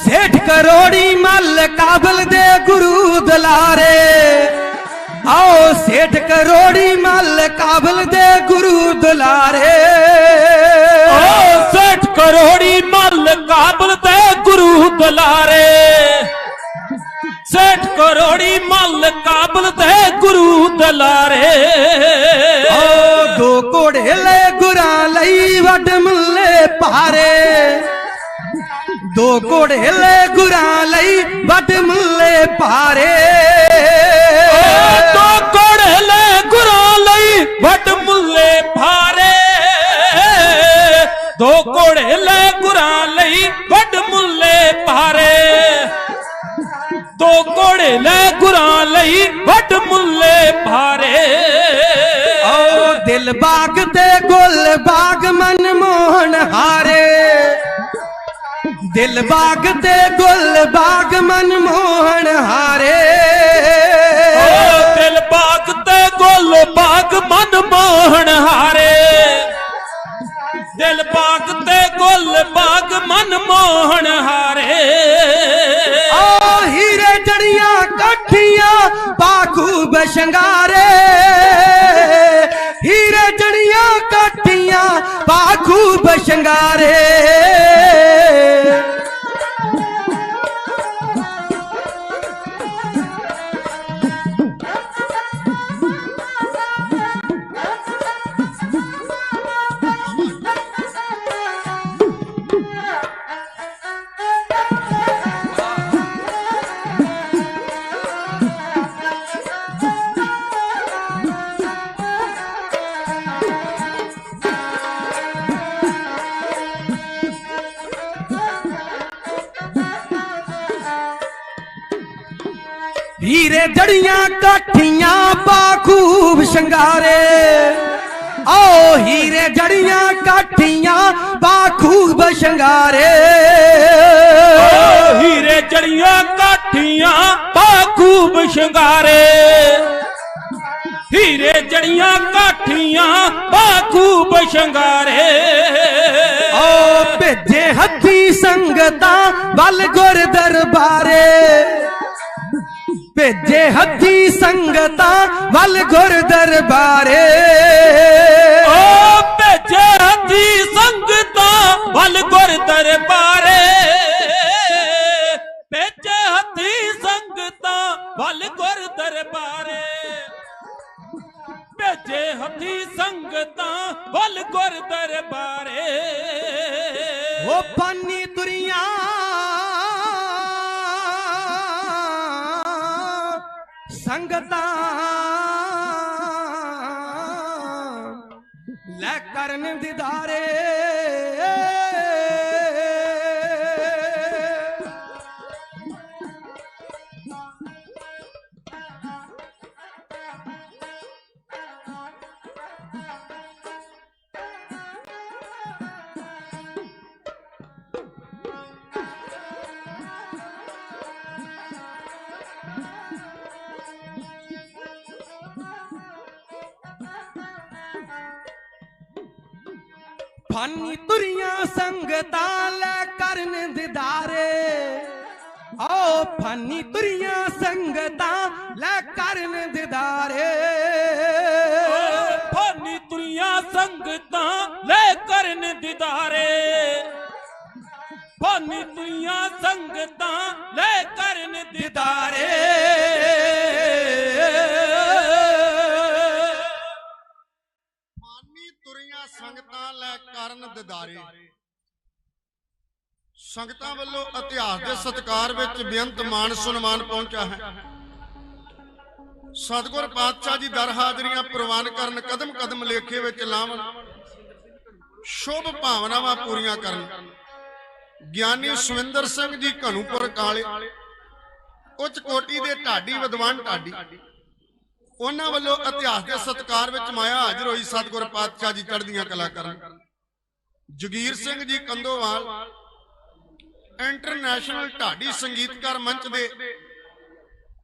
ਸੇਠ ਕਰੋੜੀ ਮੱਲ ਕਾਬਲ ਦੇ ਗੁਰੂ ਦੁਲਾਰੇ। आओ सेठ करोड़ी मल काबल दे गुरु दुलारे। आओ सेठ करोड़ी मल काबल दे गुरु दुलारे। सेठ करोड़ी मल काबल दे गुरु दुलारे। ओ दो घोड़े ले गुरा लई वड मुल्ले पारे। दो घोड़े ले गुरा लई वड मुल्ले पारे। दो घोड़े ले गुरा लई वड मुल्ले पारे। दो घोड़े ले गुरा लई वड मुल्ले पारे। दो घोड़े ले गुरा लई वड मुल्ले पारे। ओ दिल बाग ते गुल बाग मन मोहन हारे। दिल बाग ते गुल बाग मन मोहन हारे। दिल बाग ते गुल बाग मन मोहन हारे। दिल बाग ते गुल बाग मन मोहन हारे। ओ हीरे जड़ियां कठियां बाखूब शंगारे। हीरे जड़ियां कठियां बाखूब शंगारे। हीरे जड़ियां काठियां बाखूब शंगारे ओ हीरे जड़ियां काठियां बाखूब शंगारे हीरे जड़ियां काठियां बाखूब शंगारे हीरे जड़ियां काठियां बाखूब शंगारे ओ भेजे हथी संगतां वल गुर दरबारे भेजे हथी संगतां वल गुर दरबारे ओ भेजे हथी संगतां वल गुर दरबारे भेजे हथी संगतां वल गुर दरबारे भेजे हथी संगतां वल गुर दरबारे ओ पानी तुरियां संगतां लै करन दीदारे फानी तुरियां संगतां लै करन दीदारे ओ फानी तुरियां संगतां लै करन दीदारे फानी तुरियां संगतां लै करन दीदारे फानी तुरियां संगतां लै करन दीदारे संगतां लै करन दीदारे संगतां ਵੱਲੋਂ ਇਤਿਹਾਸ ਦੇ ਸਤਿਕਾਰ ਵਿੱਚ ਬੇਅੰਤ ਮਾਣ ਸਨਮਾਨ ਪਹੁੰਚਾ ਹੈ। ਸਤਿਗੁਰ ਪਾਤਸ਼ਾਹ ਜੀ ਦਰ ਹਾਜ਼ਰੀਆਂ ਪ੍ਰਵਾਨ ਕਰਨ ਕਦਮ ਕਦਮ ਲੇਖੇ ਵਿੱਚ ਲਾਵਣ ਸ਼ੁਭ ਭਾਵਨਾਵਾਂ ਪੂਰੀਆਂ ਕਰਨ ਗਿਆਨੀ ਸੁਵਿੰਦਰ ਸਿੰਘ ਜੀ ਘਣੂਪੁਰ ਕਾਲੇ ਉੱਚ ਕੋਟੀ ਦੇ ਢਾਡੀ ਵਿਦਵਾਨ ਢਾਡੀ ਉਹਨਾਂ ਵੱਲੋਂ ਇਤਿਹਾਸ ਦੇ ਸਤਿਕਾਰ ਵਿੱਚ ਮਾਇਆ ਹਾਜ਼ਰ ਹੋਈ ਸਤਿਗੁਰ ਪਾਤਸ਼ਾਹ ਜੀ ਚੜ੍ਹਦੀਆਂ ਕਲਾ ਕਰਨ ਜਗੀਰ ਸਿੰਘ ਜੀ ਕੰਦੋਵਾਲ ਇੰਟਰਨੈਸ਼ਨਲ ਢਾਡੀ ਸੰਗੀਤਕਾਰ ਮੰਚ ਦੇ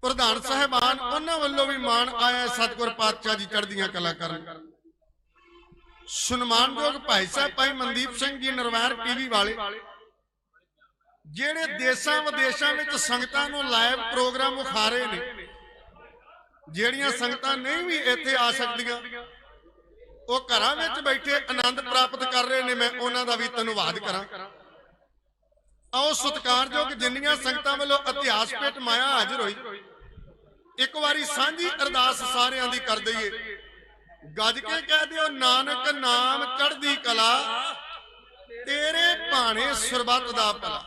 ਪ੍ਰਧਾਨ ਸਾਹਿਬਾਨ ਉਹਨਾਂ ਵੱਲੋਂ ਵੀ ਮਾਣ ਆਇਆ ਸਤਿਗੁਰ ਪਾਤਸ਼ਾਹ ਜੀ ਚੜ੍ਹਦੀਆਂ ਕਲਾ ਕਰਨ ਸਨਮਾਨਯੋਗ ਭਾਈ ਸਾਹਿਬ ਭਾਈ ਮਨਦੀਪ ਸਿੰਘ ਜੀ ਨਰਵੈਰ ਟੀਵੀ ਵਾਲੇ ਜਿਹੜੇ ਦੇਸ਼ਾਂ ਵਿਦੇਸ਼ਾਂ ਵਿੱਚ ਸੰਗਤਾਂ ਨੂੰ ਲਾਈਵ ਪ੍ਰੋਗਰਾਮ ਵਿਖਾ ਰਹੇ ਨੇ ਜਿਹੜੀਆਂ ਸੰਗਤਾਂ ਨਹੀਂ ਵੀ ਇੱਥੇ ਆ ਸਕਦੀਆਂ ਉਹ ਘਰਾਂ ਵਿੱਚ ਬੈਠੇ ਆਨੰਦ ਪ੍ਰਾਪਤ ਕਰ ਰਹੇ ਨੇ ਮੈਂ ਉਹਨਾਂ ਦਾ ਵੀ ਧੰਨਵਾਦ ਕਰਾਂ ਆਓ ਸਤਿਕਾਰਯੋਗ ਜਿੰਨੀਆਂ ਸੰਗਤਾਂ ਵੱਲੋਂ ਇਤਿਹਾਸ ਪੇਟ ਮਾਇਆ ਹਾਜ਼ਰ ਹੋਈ ਇੱਕ ਵਾਰੀ ਸਾਂਝੀ ਅਰਦਾਸ ਸਾਰਿਆਂ ਦੀ ਕਰ ਦਈਏ ਗੱਜ ਕੇ ਕਹਿ ਦਿਓ ਨਾਨਕ ਨਾਮ ਚੜ੍ਹਦੀ ਕਲਾ ਤੇਰੇ ਭਾਣੇ ਸਰਬੱਤ ਦਾ ਭਲਾ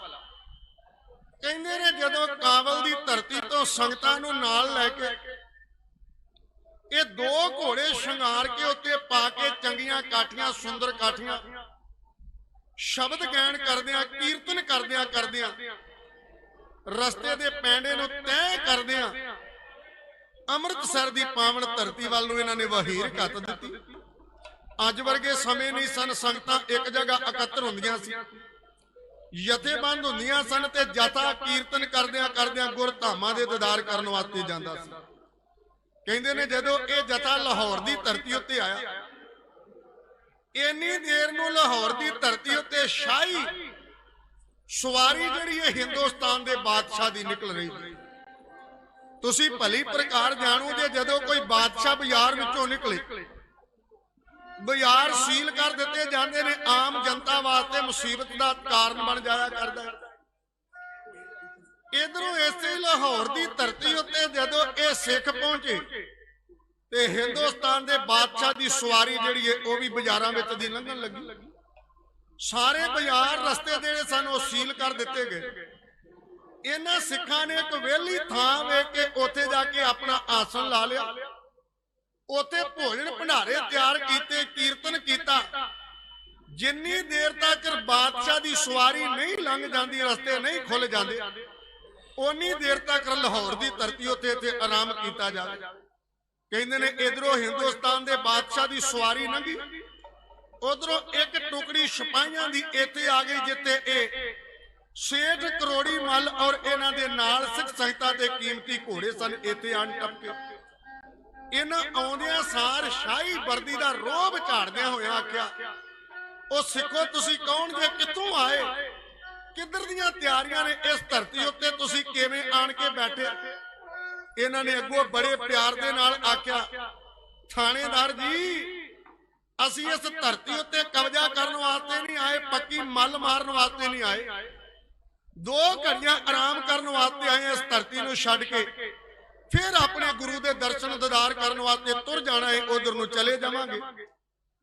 ਕਹਿੰਦੇ ਨੇ ਜਦੋਂ ਕਾਬਲ ਦੀ ਧਰਤੀ ਤੋਂ ਸੰਗਤਾਂ ਨੂੰ ਨਾਲ ਲੈ ਕੇ ਇਹ ਦੋ ਘੋੜੇ ਸ਼ਿੰਗਾਰ ਕੇ ਉੱਤੇ ਪਾ ਕੇ ਚੰਗੀਆਂ ਕਾਠੀਆਂ ਸੁੰਦਰ ਕਾਠੀਆਂ ਸ਼ਬਦ ਗਾਇਨ ਕਰਦਿਆਂ ਕੀਰਤਨ ਕਰਦਿਆਂ ਰਸਤੇ ਦੇ ਪੈਂਡੇ ਨੂੰ ਤੈਅ ਕਰਦਿਆਂ ਅੰਮ੍ਰਿਤਸਰ ਦੀ ਪਾਵਨ ਧਰਤੀ ਵੱਲ ਨੂੰ ਇਹਨਾਂ ਨੇ ਵਹੀਰ ਘੱਤ ਦਿੱਤੀ ਅੱਜ ਵਰਗੇ ਸਮੇਂ ਨਹੀਂ ਸਨ ਸੰਗਤਾਂ ਇੱਕ ਜਗ੍ਹਾ ਇਕੱਤਰ ਹੁੰਦੀਆਂ ਸੀ ਜਥੇਬੰਦ ਹੁੰਦੀਆਂ ਸਨ ਤੇ ਜਥਾ ਕੀਰਤਨ ਕਰਦਿਆਂ ਗੁਰ ਧਾਮਾਂ ਦੇ ਦੀਦਾਰ ਕਰਨ ਵਾਸਤੇ ਜਾਂਦਾ ਸੀ ਕਹਿੰਦੇ ਨੇ ਜਦੋਂ ਇਹ ਜਥਾ ਲਾਹੌਰ ਦੀ ਧਰਤੀ ਉੱਤੇ ਆਇਆ ਇੰਨੀ ਦੇਰ ਨੂੰ ਲਾਹੌਰ ਦੀ ਧਰਤੀ ਉੱਤੇ ਸ਼ਾਹੀ ਸਵਾਰੀ ਜਿਹੜੀ ਇਹ ਹਿੰਦੁਸਤਾਨ ਦੇ ਬਾਦਸ਼ਾਹ ਦੀ ਨਿਕਲ ਰਹੀ ਸੀ ਤੁਸੀਂ ਭਲੀ ਪ੍ਰਕਾਰ ਜਾਣੋ ਜੇ ਜਦੋਂ ਕੋਈ ਬਾਦਸ਼ਾਹ ਬਾਜ਼ਾਰ ਵਿੱਚੋਂ ਨਿਕਲੇ ਬਾਜ਼ਾਰ ਸੀਲ ਕਰ ਦਿੱਤੇ ਜਾਂਦੇ ਨੇ ਆਮ ਜਨਤਾ ਵਾਸਤੇ ਮੁਸੀਬਤ ਦਾ ਕਾਰਨ ਬਣ ਜਾਇਆ ਕਰਦਾ ਇਧਰੋਂ ਇਸੇ ਲਾਹੌਰ ਦੀ ਧਰਤੀ ਉੱਤੇ ਜਦੋਂ ਇਹ ਸਿੱਖ ਪਹੁੰਚੇ ਤੇ ਹਿੰਦੁਸਤਾਨ ਦੇ ਬਾਦਸ਼ਾਹ ਦੀ ਸਵਾਰੀ ਜਿਹੜੀ ਹੈ ਉਹ ਵੀ ਬਾਜ਼ਾਰਾਂ ਵਿੱਚ ਦੀ ਲੰਘਣ ਲੱਗੀ ਸਾਰੇ ਬਾਜ਼ਾਰ ਰਸਤੇ ਜਿਹੜੇ ਸਨ ਉਹ ਸੀਲ ਕਰ ਦਿੱਤੇ ਗਏ ਇਹਨਾਂ ਸਿੱਖਾਂ ਨੇ ਇੱਕ ਵਿਹਲੀ ਥਾਂ ਵੇਖ ਕੇ ਉੱਥੇ ਜਾ ਕੇ ਆਪਣਾ ਆਸਣ ਲਾ ਲਿਆ ਉੱਥੇ ਭੋਜਨ ਭੰਡਾਰੇ ਤਿਆਰ ਕੀਤੇ ਕੀਰਤਨ ਕੀਤਾ ਜਿੰਨੀ ਦੇਰ ਤੱਕ ਬਾਦਸ਼ਾਹ ਦੀ ਸਵਾਰੀ ਨਹੀਂ ਲੰਘ ਜਾਂਦੀ ਰਸਤੇ ਨਹੀਂ ਖੁੱਲ ਜਾਂਦੇ ਉਨੀ ਦੇਰ ਤੱਕ ਲਾਹੌਰ ਦੀ ਧਰਤੀ ਉੱਤੇ ਤੇ ਆਰਾਮ ਕੀਤਾ ਜਾਵੇ। ਕਹਿੰਦੇ ਨੇ ਇਧਰੋਂ ਹਿੰਦੁਸਤਾਨ ਦੇ ਬਾਦਸ਼ਾਹ ਦੀ ਸਵਾਰੀ ਲੰਘੀ, ਉਧਰੋਂ ਇੱਕ ਟੁਕੜੀ ਸਿਪਾਹੀਆਂ ਦੀ ਇੱਥੇ ਆ ਗਈ ਜਿੱਥੇ ਇਹ ਸੇਠ ਕਰੋੜੀ ਮੱਲ ਔਰ ਇਹਨਾਂ ਦੇ ਨਾਲ ਸਿੱਖ ਸੰਗਤਾਂ ਦੇ ਕੀਮਤੀ ਘੋੜੇ ਸਨ। ਇੱਥੇ ਆਣ ਟੱਪਕੇ ਇਹਨਾਂ ਆਉਂਦਿਆਂ ਸਾਰ ਸ਼ਾਹੀ ਵਰਦੀ ਦਾ ਰੋਹਬ ਝਾੜਦਿਆਂ ਹੋਇਆ ਆਖਿਆ, ਉਹ ਸਿੱਖੋ ਤੁਸੀਂ ਕੌਣ ਜੇ, ਕਿੱਥੋਂ ਆਏ, ਕਿੱਧਰ ਦੀਆਂ ਤਿਆਰੀਆਂ ਨੇ ਇਸ ਧਰਤੀ ਉੱਤੇ, ਤੁਸੀਂ ਕਿਵੇਂ ਆਣ ਕੇ ਬੈਠੇ। ਇਹਨਾਂ ਨੇ ਅੱਗੋਂ ਬੜੇ ਪਿਆਰ ਦੇ ਨਾਲ ਆਖਿਆ, ਥਾਣੇਦਾਰ ਜੀ ਅਸੀਂ ਇਸ ਧਰਤੀ ਉੱਤੇ ਕਬਜ਼ਾ ਕਰਨ ਵਾਸਤੇ ਨਹੀਂ ਆਏ, ਪੱਕੀ ਮੱਲ ਮਾਰਨ ਵਾਸਤੇ ਨਹੀਂ ਆਏ, 2 ਘੜੀਆਂ ਆਰਾਮ ਕਰਨ ਵਾਸਤੇ ਆਏ। ਇਸ ਧਰਤੀ ਨੂੰ ਛੱਡ ਕੇ ਫਿਰ ਆਪਣੇ ਗੁਰੂ ਦੇ ਦਰਸ਼ਨ ਦੀਦਾਰ ਕਰਨ ਵਾਸਤੇ ਤੁਰ ਜਾਣਾ ਹੈ, ਉਧਰ ਨੂੰ ਚਲੇ ਜਾਵਾਂਗੇ।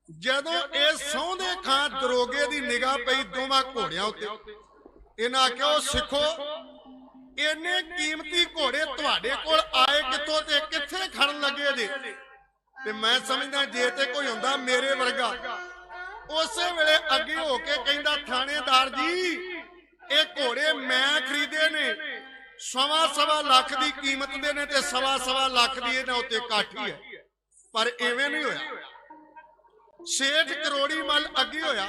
ਜਦੋਂ ਇਹ ਸੌਂਦੇ ਖਾਂ ਦਰੋਗੇ ਦੀ ਨਿਗਾਹ ਪਈ ਦੋਵਾਂ ਘੋੜਿਆਂ ਉੱਤੇ, ਇਹਨਾਂ ਆਖਿਆ, ਉਹ ਸਿੱਖੋ ਇੰਨੇ ਕੀਮਤੀ ਘੋੜੇ ਤੁਹਾਡੇ ਕੋਲ ਆਏ ਕਿੱਥੋਂ ਤੇ ਕਿੱਥੇ ਖੜਨ ਲੱਗੇ ਜੇ। ਤੇ ਮੈਂ ਸਮਝਦਾ ਜੇ ਤੇ ਕੋਈ ਹੁੰਦਾ ਮੇਰੇ ਵਰਗਾ ਉਸੇ ਵੇਲੇ ਅੱਗੇ ਹੋ ਕੇ ਕਹਿੰਦਾ, ਥਾਣੇਦਾਰ ਜੀ ਇਹ ਘੋੜੇ ਮੈਂ ਖਰੀਦੇ ਨੇ, 1.25 ਲੱਖ ਦੀ ਕੀਮਤ ਦੇ ਨੇ ਤੇ 1.25 ਲੱਖ ਦੀ ਇਹਨਾਂ ਉੱਤੇ ਕਾਠੀ ਹੈ। ਪਰ ਐਵੇਂ ਨਹੀਂ ਹੋਇਆ। ਸੇਠ ਕਰੋੜੀ ਮੱਲ ਅੱਗੇ ਹੋਇਆ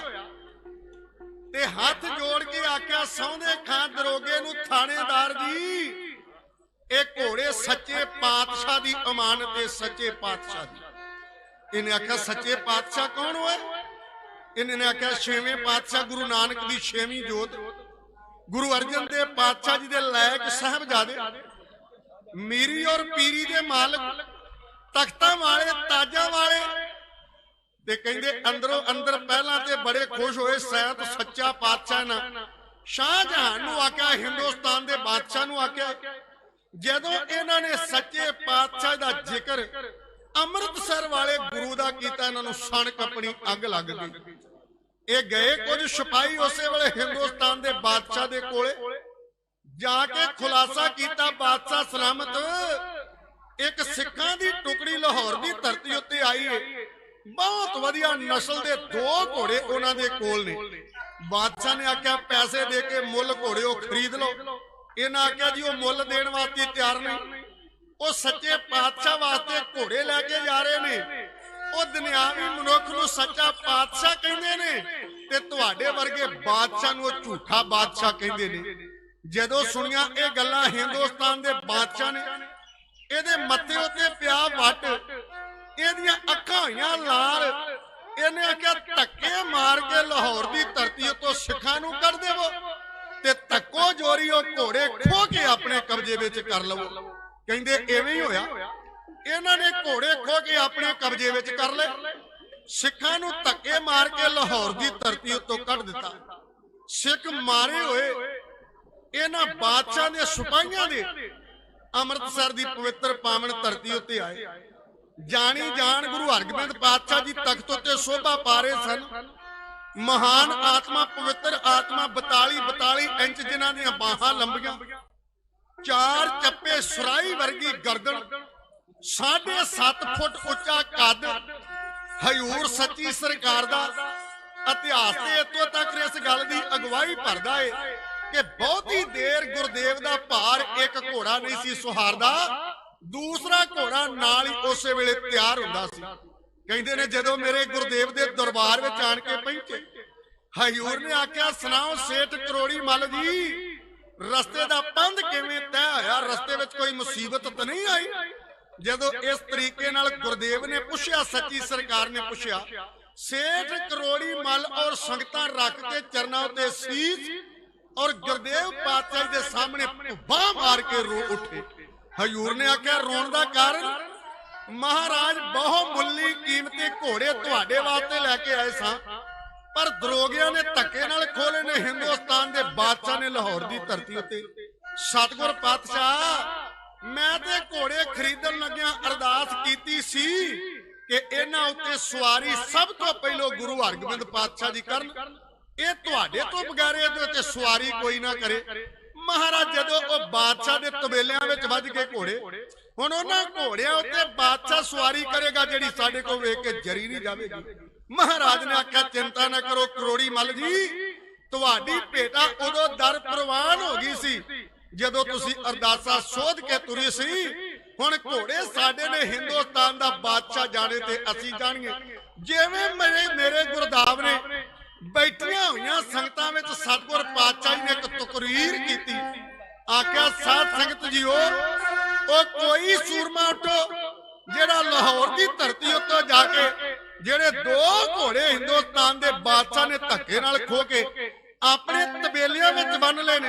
ਤੇ ਹੱਥ ਜੋੜ ਕੇ ਆਖਿਆ, ਸੌਂਦੇ ਖਾਂ ਦਰੋਗੇ ਨੂੰ, ਥਾਣੇਦਾਰ ਜੀ ਇਹ ਘੋੜੇ ਸੱਚੇ ਪਾਤਸ਼ਾਹ ਦੀ ਅਮਾਨਤ ਹੈ, ਸੱਚੇ ਪਾਤਸ਼ਾਹ ਦੀ। ਇਹਨੇ ਆਖਿਆ, ਸੱਚੇ ਪਾਤਸ਼ਾਹ ਕੌਣ ਹੋਏ। ਇਹਨੇ ਆਖਿਆ, 6ਵੇਂ ਪਾਤਸ਼ਾਹ ਗੁਰੂ ਨਾਨਕ ਦੀ 6ਵੀਂ ਜੋਤ, ਗੁਰੂ ਅਰਜਨ ਦੇਵ ਪਾਤਸ਼ਾਹ ਜੀ ਦੇ ਲਾਇਕ ਸਾਹਿਬਜ਼ਾਦੇ, ਮੀਰੀ ਔਰ ਪੀਰੀ ਦੇ ਮਾਲਕ, ਤਖਤਾਂ ਵਾਲੇ, ਤਾਜਾਂ ਵਾਲੇ। ਤੇ ਕਹਿੰਦੇ ਅੰਦਰੋਂ ਅੰਦਰ ਪਹਿਲਾਂ ਤੇ ਬੜੇ ਖੁਸ਼ ਹੋਏ, ਸੈਦ ਸੱਚਾ ਪਾਤਸ਼ਾਹ ਨਾ ਸ਼ਾਹਜਹਾਨ ਨੂੰ ਆਖਿਆ, ਹਿੰਦੁਸਤਾਨ ਦੇ ਬਾਦਸ਼ਾਹ ਨੂੰ ਆਖਿਆ। ਜਦੋਂ ਇਹਨਾਂ ਨੇ ਸੱਚੇ ਪਾਤਸ਼ਾਹ ਦਾ ਜ਼ਿਕਰ ਅੰਮ੍ਰਿਤਸਰ ਵਾਲੇ ਗੁਰੂ ਦਾ ਕੀਤਾ, ਇਹਨਾਂ ਨੂੰ ਸਣਕ ਆਪਣੀ ਅੱਗ ਲੱਗ ਗਈ। ਇਹ ਗਏ ਕੁਝ ਸਿਪਾਹੀ ਉਸੇ ਵੇਲੇ ਹਿੰਦੁਸਤਾਨ ਦੇ ਬਾਦਸ਼ਾਹ ਦੇ ਕੋਲੇ ਜਾ ਕੇ ਖੁਲਾਸਾ ਕੀਤਾ, ਬਾਦਸ਼ਾਹ ਸਲਾਮਤ, ਇੱਕ ਸਿੱਖਾਂ ਦੀ ਟੁਕੜੀ ਲਾਹੌਰ ਦੀ ਧਰਤੀ ਉੱਤੇ ਆਈ ਹੈ, ਬਹੁਤ ਵਧੀਆ ਨਸਲ ਦੇ 2 ਘੋੜੇ ਉਹਨਾਂ ਦੇ ਕੋਲ ਨੇ। ਬਾਦਸ਼ਾਹ ਨੇ ਆਖਿਆ, ਪੈਸੇ ਦੇ ਕੇ ਮੁੱਲ ਘੋੜੇ ਉਹ ਖਰੀਦ ਲਓ। ਇਹਨਾਂ ਆਖਿਆ, ਜੀ ਉਹ ਮੁੱਲ ਦੇਣ ਵਾਸਤੇ ਤਿਆਰ ਨਹੀਂ, ਉਹ ਸੱਚੇ ਪਾਤਸ਼ਾਹ ਵਾਸਤੇ ਘੋੜੇ ਲੈ ਕੇ ਜਾ ਰਹੇ ਨੇ। ਉਹ ਦੁਨਿਆਵੀ ਮਨੁੱਖ ਨੂੰ ਸੱਚਾ ਪਾਤਸ਼ਾਹ ਕਹਿੰਦੇ ਨੇ ਤੇ ਤੁਹਾਡੇ ਵਰਗੇ ਬਾਦਸ਼ਾਹ ਨੂੰ ਉਹ ਝੂਠਾ ਬਾਦਸ਼ਾਹ ਕਹਿੰਦੇ ਨੇ। ਜਦੋਂ ਸੁਣੀਆਂ ਇਹ ਗੱਲਾਂ ਹਿੰਦੁਸਤਾਨ ਦੇ ਬਾਦਸ਼ਾਹ ਨੇ, ਇਹਦੇ ਮੱਥੇ ਉੱਤੇ ਪਿਆ ਵੱਟ, ਇਹਦੀਆਂ ਅੱਖਾਂ ਹੋਈਆਂ ਲਾਲ। ਇਹਨੇ ਆਖਿਆ, ਧੱਕੇ ਮਾਰ ਕੇ ਲਾਹੌਰ ਦੀ ਧਰਤੀ ਉੱਤੋਂ ਸਿੱਖਾਂ ਨੂੰ ਕੱਢ ਦੇਵੋ ਤੇ ਧੱਕੋ ਜੋਰੀ ਉਹ ਘੋੜੇ ਖੋਹ ਕੇ ਆਪਣੇ ਕਬਜ਼ੇ ਵਿੱਚ ਕਰ ਲਵੋ। ਕਹਿੰਦੇ ਐਵੇਂ ਹੀ ਹੋਇਆ, ਇਹਨਾਂ ਨੇ ਘੋੜੇ ਖੋਹ ਕੇ ਆਪਣੇ ਕਬਜ਼ੇ ਵਿੱਚ ਕਰ ਲਏ, ਸਿੱਖਾਂ ਨੂੰ ਧੱਕੇ ਮਾਰ ਕੇ ਲਾਹੌਰ ਦੀ ਧਰਤੀ ਉੱਤੋਂ ਕੱਢ ਦਿੱਤਾ। ਸਿੱਖ ਮਾਰੇ ਹੋਏ ਇਹਨਾਂ ਬਾਦਸ਼ਾਹ ਦੇ ਸਿਪਾਹੀਆਂ ਦੇ ਅੰਮ੍ਰਿਤਸਰ ਦੀ ਪਵਿੱਤਰ ਪਾਵਨ ਧਰਤੀ ਉੱਤੇ ਆਏ। ਜਾਣੀ ਜਾਣ ਗੁਰੂ ਹਰਗੋਬਿੰਦ ਪਾਤਸ਼ਾਹ ਜੀ ਤਖਤ ਉੱਤੇ ਸ਼ੋਭਾ ਪਾ ਰਹੇ ਸਨ। ਮਹਾਨ ਆਤਮਾ, ਪਵਿੱਤਰ ਆਤਮਾ, 42 ਇੰਚ ਜਿਨ੍ਹਾਂ ਦੀਆਂ ਬਾਹਾਂ ਲੰਬੀਆਂ, 4 ਚੱਪੇ ਸੁਰਾਈ ਵਰਗੀ ਗਰਦਨ, 7.5 ਫੁੱਟ ਉੱਚਾ ਕੱਦ, ਹਜ਼ੂਰ ਸੱਚੀ ਸਰਕਾਰ ਦਾ ਇਤਿਹਾਸ ਤੇ ਇੱਥੋਂ ਤੱਕ ਇਸ ਗੱਲ ਦੀ ਅਗਵਾਈ ਭਰਦਾ ਹੈ ਕਿ ਬਹੁਤੀ ਦੇਰ ਗੁਰਦੇਵ ਦਾ ਭਾਰ ਇੱਕ ਘੋੜਾ ਨਹੀਂ ਸੀ ਸੁਹਾਰਦਾ, ਦੂਸਰਾ ਘੋੜਾ ਨਾਲ ਹੀ ਉਸੇ ਵੇਲੇ ਤਿਆਰ ਹੁੰਦਾ ਸੀ। ਕਹਿੰਦੇ ਨੇ ਜਦੋਂ ਮੇਰੇ ਗੁਰਦੇਵ ਦੇ ਦਰਬਾਰ ਵਿੱਚ ਆਣ ਕੇ ਪਹੁੰਚੇ, ਹਜ਼ੂਰ ਨੇ ਆਖਿਆ, ਸੁਣਾਓ ਸੇਠ ਕਰੋੜੀ ਮੱਲ ਜੀ, ਰਸਤੇ ਦਾ ਪੰਧ ਕਿਵੇਂ ਤੈਅ ਹੋਇਆ, ਰਸਤੇ ਵਿੱਚ ਕੋਈ ਮੁਸੀਬਤ ਤਾਂ ਨਹੀਂ ਆਈ। ਜਦੋਂ ਇਸ ਤਰੀਕੇ ਨਾਲ ਗੁਰਦੇਵ ਨੇ ਪੁੱਛਿਆ, ਸੱਚੀ ਸਰਕਾਰ ਨੇ ਪੁੱਛਿਆ, ਸੇਠ ਕਰੋੜੀ ਮੱਲ ਔਰ ਸੰਗਤਾਂ ਰੱਖ ਕੇ ਚਰਨਾਂ ਉੱਤੇ ਸੀਸ ਔਰ ਗੁਰਦੇਵ ਪਾਤਸ਼ਾਹ ਦੇ ਸਾਹਮਣੇ ਭੁੱਬਾਂ ਮਾਰ ਕੇ ਰੋ ਉੱਠੇ। ਹਜ਼ੂਰ ਨੇ ਆਖਿਆ, ਰੋਣ ਦਾ ਕਾਰਨ, ਮਹਾਰਾਜ ਬਹੁਤ ਮੁੱਲੀ ਕੀਮਤੀ ਘੋੜੇ ਤੁਹਾਡੇ ਵਾਸਤੇ ਲੈ ਕੇ ਆਏ ਸਾਂ, ਪਰ ਦਰੋਗਿਆਂ ਨੇ ਧੱਕੇ ਨਾਲ ਖੋਲੇ ਨੇ। ਹਿੰਦੁਸਤਾਨ ਦੇ ਬਾਦਸ਼ਾਹ ਨੇ ਲਾਹੌਰ ਦੀ ਧਰਤੀ ਉੱਤੇ, ਸਤਿਗੁਰ ਪਾਤਸ਼ਾਹ ਮੈਂ ਤੇ ਘੋੜੇ ਖਰੀਦਣ ਲੱਗਿਆਂ ਅਰਦਾਸ ਕੀਤੀ ਸੀ ਕਿ ਇਹਨਾਂ ਉੱਤੇ ਸਵਾਰੀ ਸਭ ਤੋਂ ਪਹਿਲਾਂ ਗੁਰੂ ਹਰਗੋਬਿੰਦ ਪਾਤਸ਼ਾਹ ਜੀ ਕਰਨ, ਇਹ ਤੁਹਾਡੇ ਤੋਂ ਬਗੈਰ ਇਹਦੇ ਉੱਤੇ ਸਵਾਰੀ ਕੋਈ ਨਾ ਕਰੇ। ਮਹਾਰਾਜ ਜਦੋਂ ਉਹ ਬਾਦਸ਼ਾਹ ਦੇ ਤਬੇਲਿਆਂ ਵਿੱਚ ਵੱਜ ਕੇ ਘੋੜੇ, ਹੁਣ ਉਹਨਾਂ ਘੋੜਿਆਂ ਉੱਤੇ ਬਾਦਸ਼ਾਹ ਸਵਾਰੀ ਕਰੇਗਾ ਜਿਹੜੀ ਸਾਡੇ ਕੋਲ ਵੇਖ ਕੇ ਜਰੀ ਨਹੀਂ ਜਾਵੇਗੀ। ਮਹਾਰਾਜ ਨੇ ਆਖਿਆ, ਚਿੰਤਾ ਨਾ ਕਰੋ ਕਰੋੜੀ ਮੱਲ ਜੀ, ਤੁਹਾਡੀ ਭੇਟਾ ਉਦੋਂ ਦਰ ਪ੍ਰਵਾਨ ਹੋ ਗਈ ਸੀ ਜਦੋਂ ਤੁਸੀਂ ਅਰਦਾਸਾ ਸੋਧ ਕੇ ਤੁਰੀ ਸੀ। ਹੁਣ ਘੋੜੇ ਸਾਡੇ ਨੇ ਹਿੰਦੁਸਤਾਨ ਦਾ ਬਾਦਸ਼ਾਹ ਜਾਣੇ ਤੇ ਅਸੀਂ ਜਾਣੀਏ। ਜਿਵੇਂ ਮੇਰੇ ਗੁਰਦਾਵ ਨੇ ਬੈਠੀਆਂ ਹੋਈਆਂ ਸੰਗਤਾਂ ਵਿੱਚ ਸਤਿਗੁਰ ਪਾਤਸ਼ਾਹ ਜੀ ਨੇ ਇੱਕ ਤਕਰੀਰ ਕੀਤੀ। ਆਖਿਆ ਸਾਧ ਸੰਗਤ ਜੀਓ, ਉਹ ਕੋਈ ਸੂਰਮਾ ਉੱਠੋ ਜਿਹੜਾ ਲਾਹੌਰ ਦੀ ਧਰਤੀ ਉੱਤੇ ਜਾ ਕੇ ਜਿਹੜੇ 2 ਘੋੜੇ ਹਿੰਦੁਸਤਾਨ ਦੇ ਬਾਦਸ਼ਾਹ ਨੇ ਧੱਕੇ ਨਾਲ ਖੋ ਕੇ ਆਪਣੇ ਤਬੇਲਿਆਂ ਵਿੱਚ ਬੰਨ ਲਏ ਨੇ,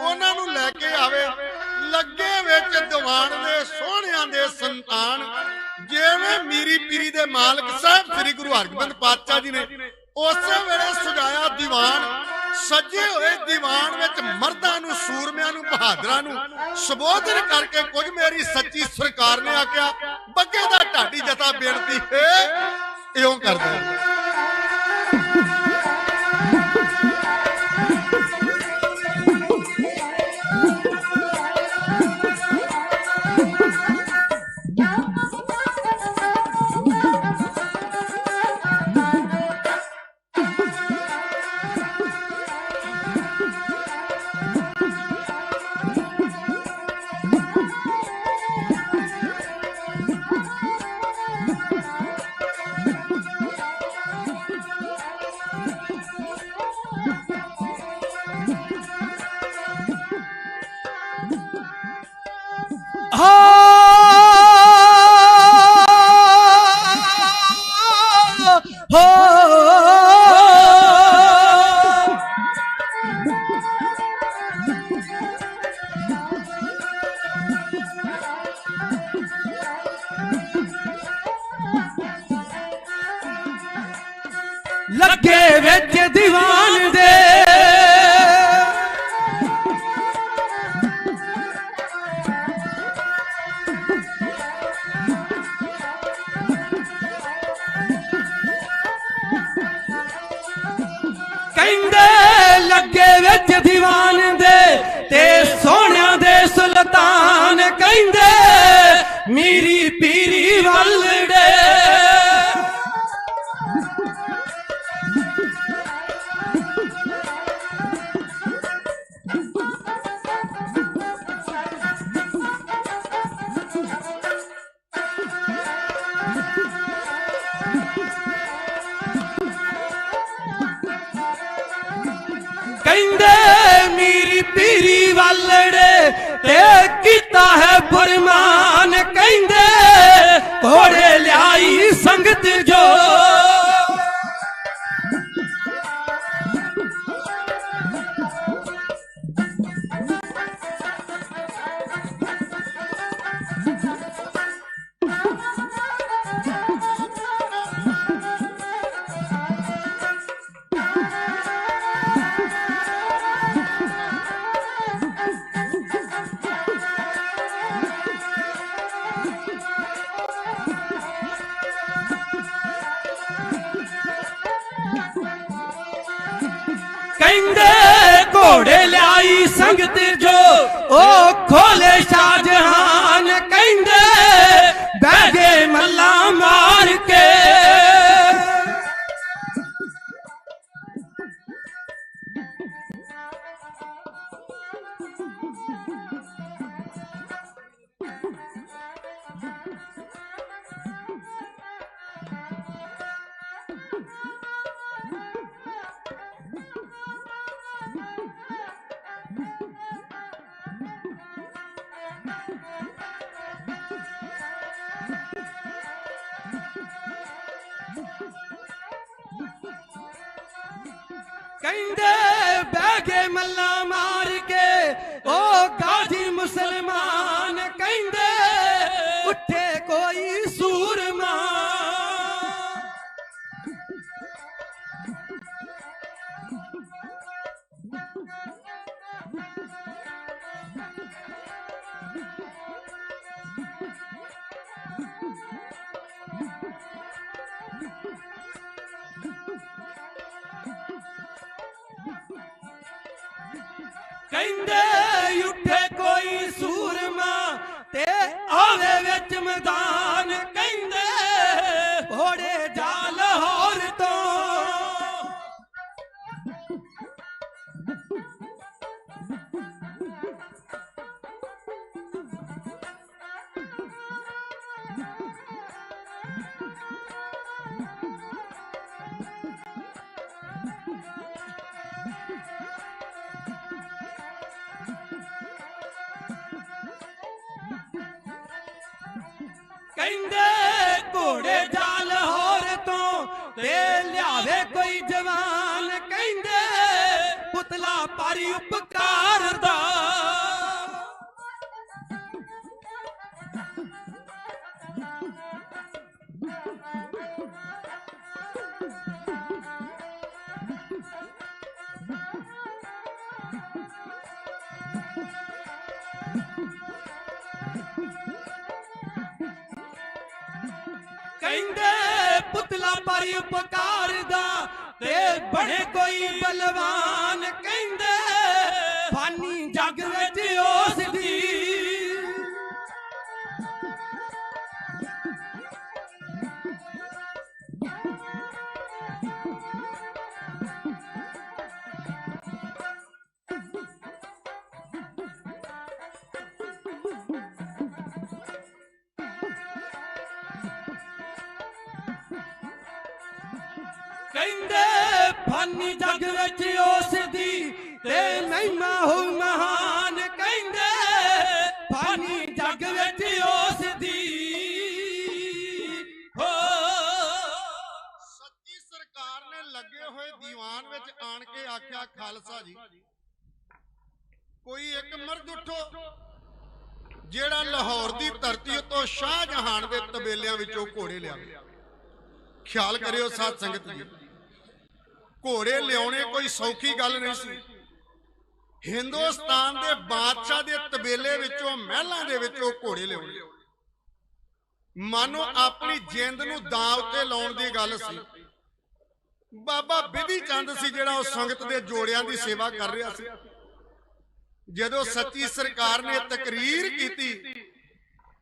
ਉਹਨਾਂ ਨੂੰ ਲੈ ਕੇ ਆਵੇ। ਲੱਗੇ ਵਿੱਚ ਦੀਵਾਨ ਦੇ ਸੋਹਣਿਆਂ ਦੇ ਸੰਤਾਨ, ਜਿਵੇਂ ਮੀਰੀ ਪੀਰੀ ਦੇ ਮਾਲਕ ਸਾਹਿਬ ਸ੍ਰੀ ਗੁਰੂ ਹਰਗੋਬਿੰਦ ਪਾਤਸ਼ਾਹ ਜੀ ਨੇ ਉਸੇ ਵੇਲੇ ਸਜਾਇਆ ਦੀਵਾਨ। ਸਜੇ ਹੋਏ ਦੀਵਾਨ ਵਿੱਚ ਮਰਦਾਂ ਨੂੰ, ਸੂਰਮਿਆਂ ਨੂੰ, ਬਹਾਦਰਾਂ ਨੂੰ ਸੰਬੋਧਨ ਕਰਕੇ ਕੁਝ ਮੇਰੀ ਸੱਚੀ ਸਰਕਾਰ ਨੇ ਆਖਿਆ, ਬੱਗੇ ਦਾ ਢਾਡੀ ਜਥਾ ਬੇਨਤੀ ਹੈ ਇਉਂ ਕਰਦਾ। ਲੱਗੇ ਵਿੱਚ ਦੀਵਾਨ ਦੇ ਕਹਿੰਦੇ, ਲੱਗੇ ਵਿੱਚ ਦੀਵਾਨ ਦੇ ਤੇ ਸੋਹਣਿਆਂ ਦੇ ਸੁਲਤਾਨ, ਕਹਿੰਦੇ ਮੀਰੀ ਪੀਰੀ ਵੱਲੜੇ। ਕਹਿੰਦੇ ਮੀਰੀ ਪੀਰੀ ਵੱਲੜੇ ਤੇ ਕੀਤਾ ਹੈ ਫਰਮਾਨ, ਕਹਿੰਦੇ ਘੋੜੇ ਲਿਆਈ ਸੰਗਤ ਜੋ। ਕਹਿੰਦੇ ਘੋੜੇ ਲਿਆਈ ਸੰਗਤ ਜੋ, ਉਹ ਖੋਲੇ ਸ਼ਾਹਜਹਾਨ, ਕਹਿੰਦੇ ਬਹਿ ਗਏ ਮੱਲਾ ਮਾਰ ਕੇ। ਕਹਿੰਦੇ ਬਹਿ ਗਏ ਮੱਲਾ ਮਾਰ ਕੇ ਉਹ ਗਾਜ਼ੀ ਮੁਸਲਮਾਨ, ਕਹਿੰਦੇ ਉੱਠੇ ਕੋਈ ਸੂਰਮਾ। ਕਹਿੰਦੇ ਉੱਠੇ ਕੋਈ ਸੂਰਮਾ ਤੇ ਆਵੇ ਵਿੱਚ ਮੈਦਾਨ, ਕਹਿੰਦੇ ਘੋੜੇ ਜਾ ਲਾਹੌਰ ਤੋਂ। ਕਹਿੰਦੇ ਘੋੜੇ ਜਾ ਲਾਹੌਰ ਤੋਂ ਤੇ ਲਿਆਵੇ ਕੋਈ ਜਵਾਨ, ਕਹਿੰਦੇ ਪੁਤਲਾ ਭਾਰੀ ਉਪਕਾਰ ਦਾ। ਕਹਿੰਦੇ ਪੁਤਲਾ ਭਾਰੀ ਉਪਕਾਰ ਦਾ ਤੇ ਬਣੇ ਕੋਈ ਬਲਵਾਨ, ਕਹਿੰਦੇ ਫਾਨੀ ਜੱਗ ਵਿੱਚ ਉਸ ਦੀ। ਕਹਿੰਦੇ ਫਾਨੀ ਜੱਗ ਵਿੱਚ ਉਸ ਦੀ ਤੇ ਮਹਿਮਾ ਹੋ ਮਹਾਨ, ਕਹਿੰਦੇ ਫਾਨੀ ਜੱਗ ਵਿੱਚ ਉਸ ਦੀ। ਹੋ ਸੱਚੀ ਸਰਕਾਰ ਨੇ ਲੱਗੇ ਹੋਏ ਦੀਵਾਨ ਵਿੱਚ ਆਣ ਕੇ ਆਖਿਆ, ਖਾਲਸਾ ਜੀ ਕੋਈ ਇੱਕ ਮਰਦ ਉੱਠੋ ਜਿਹੜਾ ਲਾਹੌਰ ਦੀ ਧਰਤੀ ਉੱਤੋਂ ਸ਼ਾਹਜਹਾਨ ਦੇ ਤਬੇਲਿਆਂ ਵਿੱਚੋਂ ਘੋੜੇ ਲਿਆਵੇ। ਖਿਆਲ ਕਰਿਓ ਸਾਧ ਸੰਗਤ ਜੀ, ਘੋੜੇ ਲਿਆਉਣੇ ਕੋਈ ਸੌਖੀ ਗੱਲ ਨਹੀਂ ਸੀ। ਹਿੰਦੁਸਤਾਨ ਦੇ ਬਾਦਸ਼ਾਹ ਦੇ ਤਬੇਲੇ ਵਿੱਚੋਂ, ਮਹਿਲਾਂ ਦੇ ਵਿੱਚੋਂ ਘੋੜੇ ਲਿਆਉਣੇ ਮਾਨੋ ਆਪਣੀ ਜਿੰਦ ਨੂੰ ਦਾਅ ਉੱਤੇ ਲਾਉਣ ਦੀ ਗੱਲ ਸੀ। ਬਾਬਾ ਬਿਧੀ ਚੰਦ ਸੀ ਜਿਹੜਾ ਉਹ ਸੰਗਤ ਦੇ ਜੋੜਿਆਂ ਦੀ ਸੇਵਾ ਕਰ ਰਿਹਾ ਸੀ। ਜਦੋਂ ਸੱਚੀ ਸਰਕਾਰ ਨੇ ਤਕਰੀਰ ਕੀਤੀ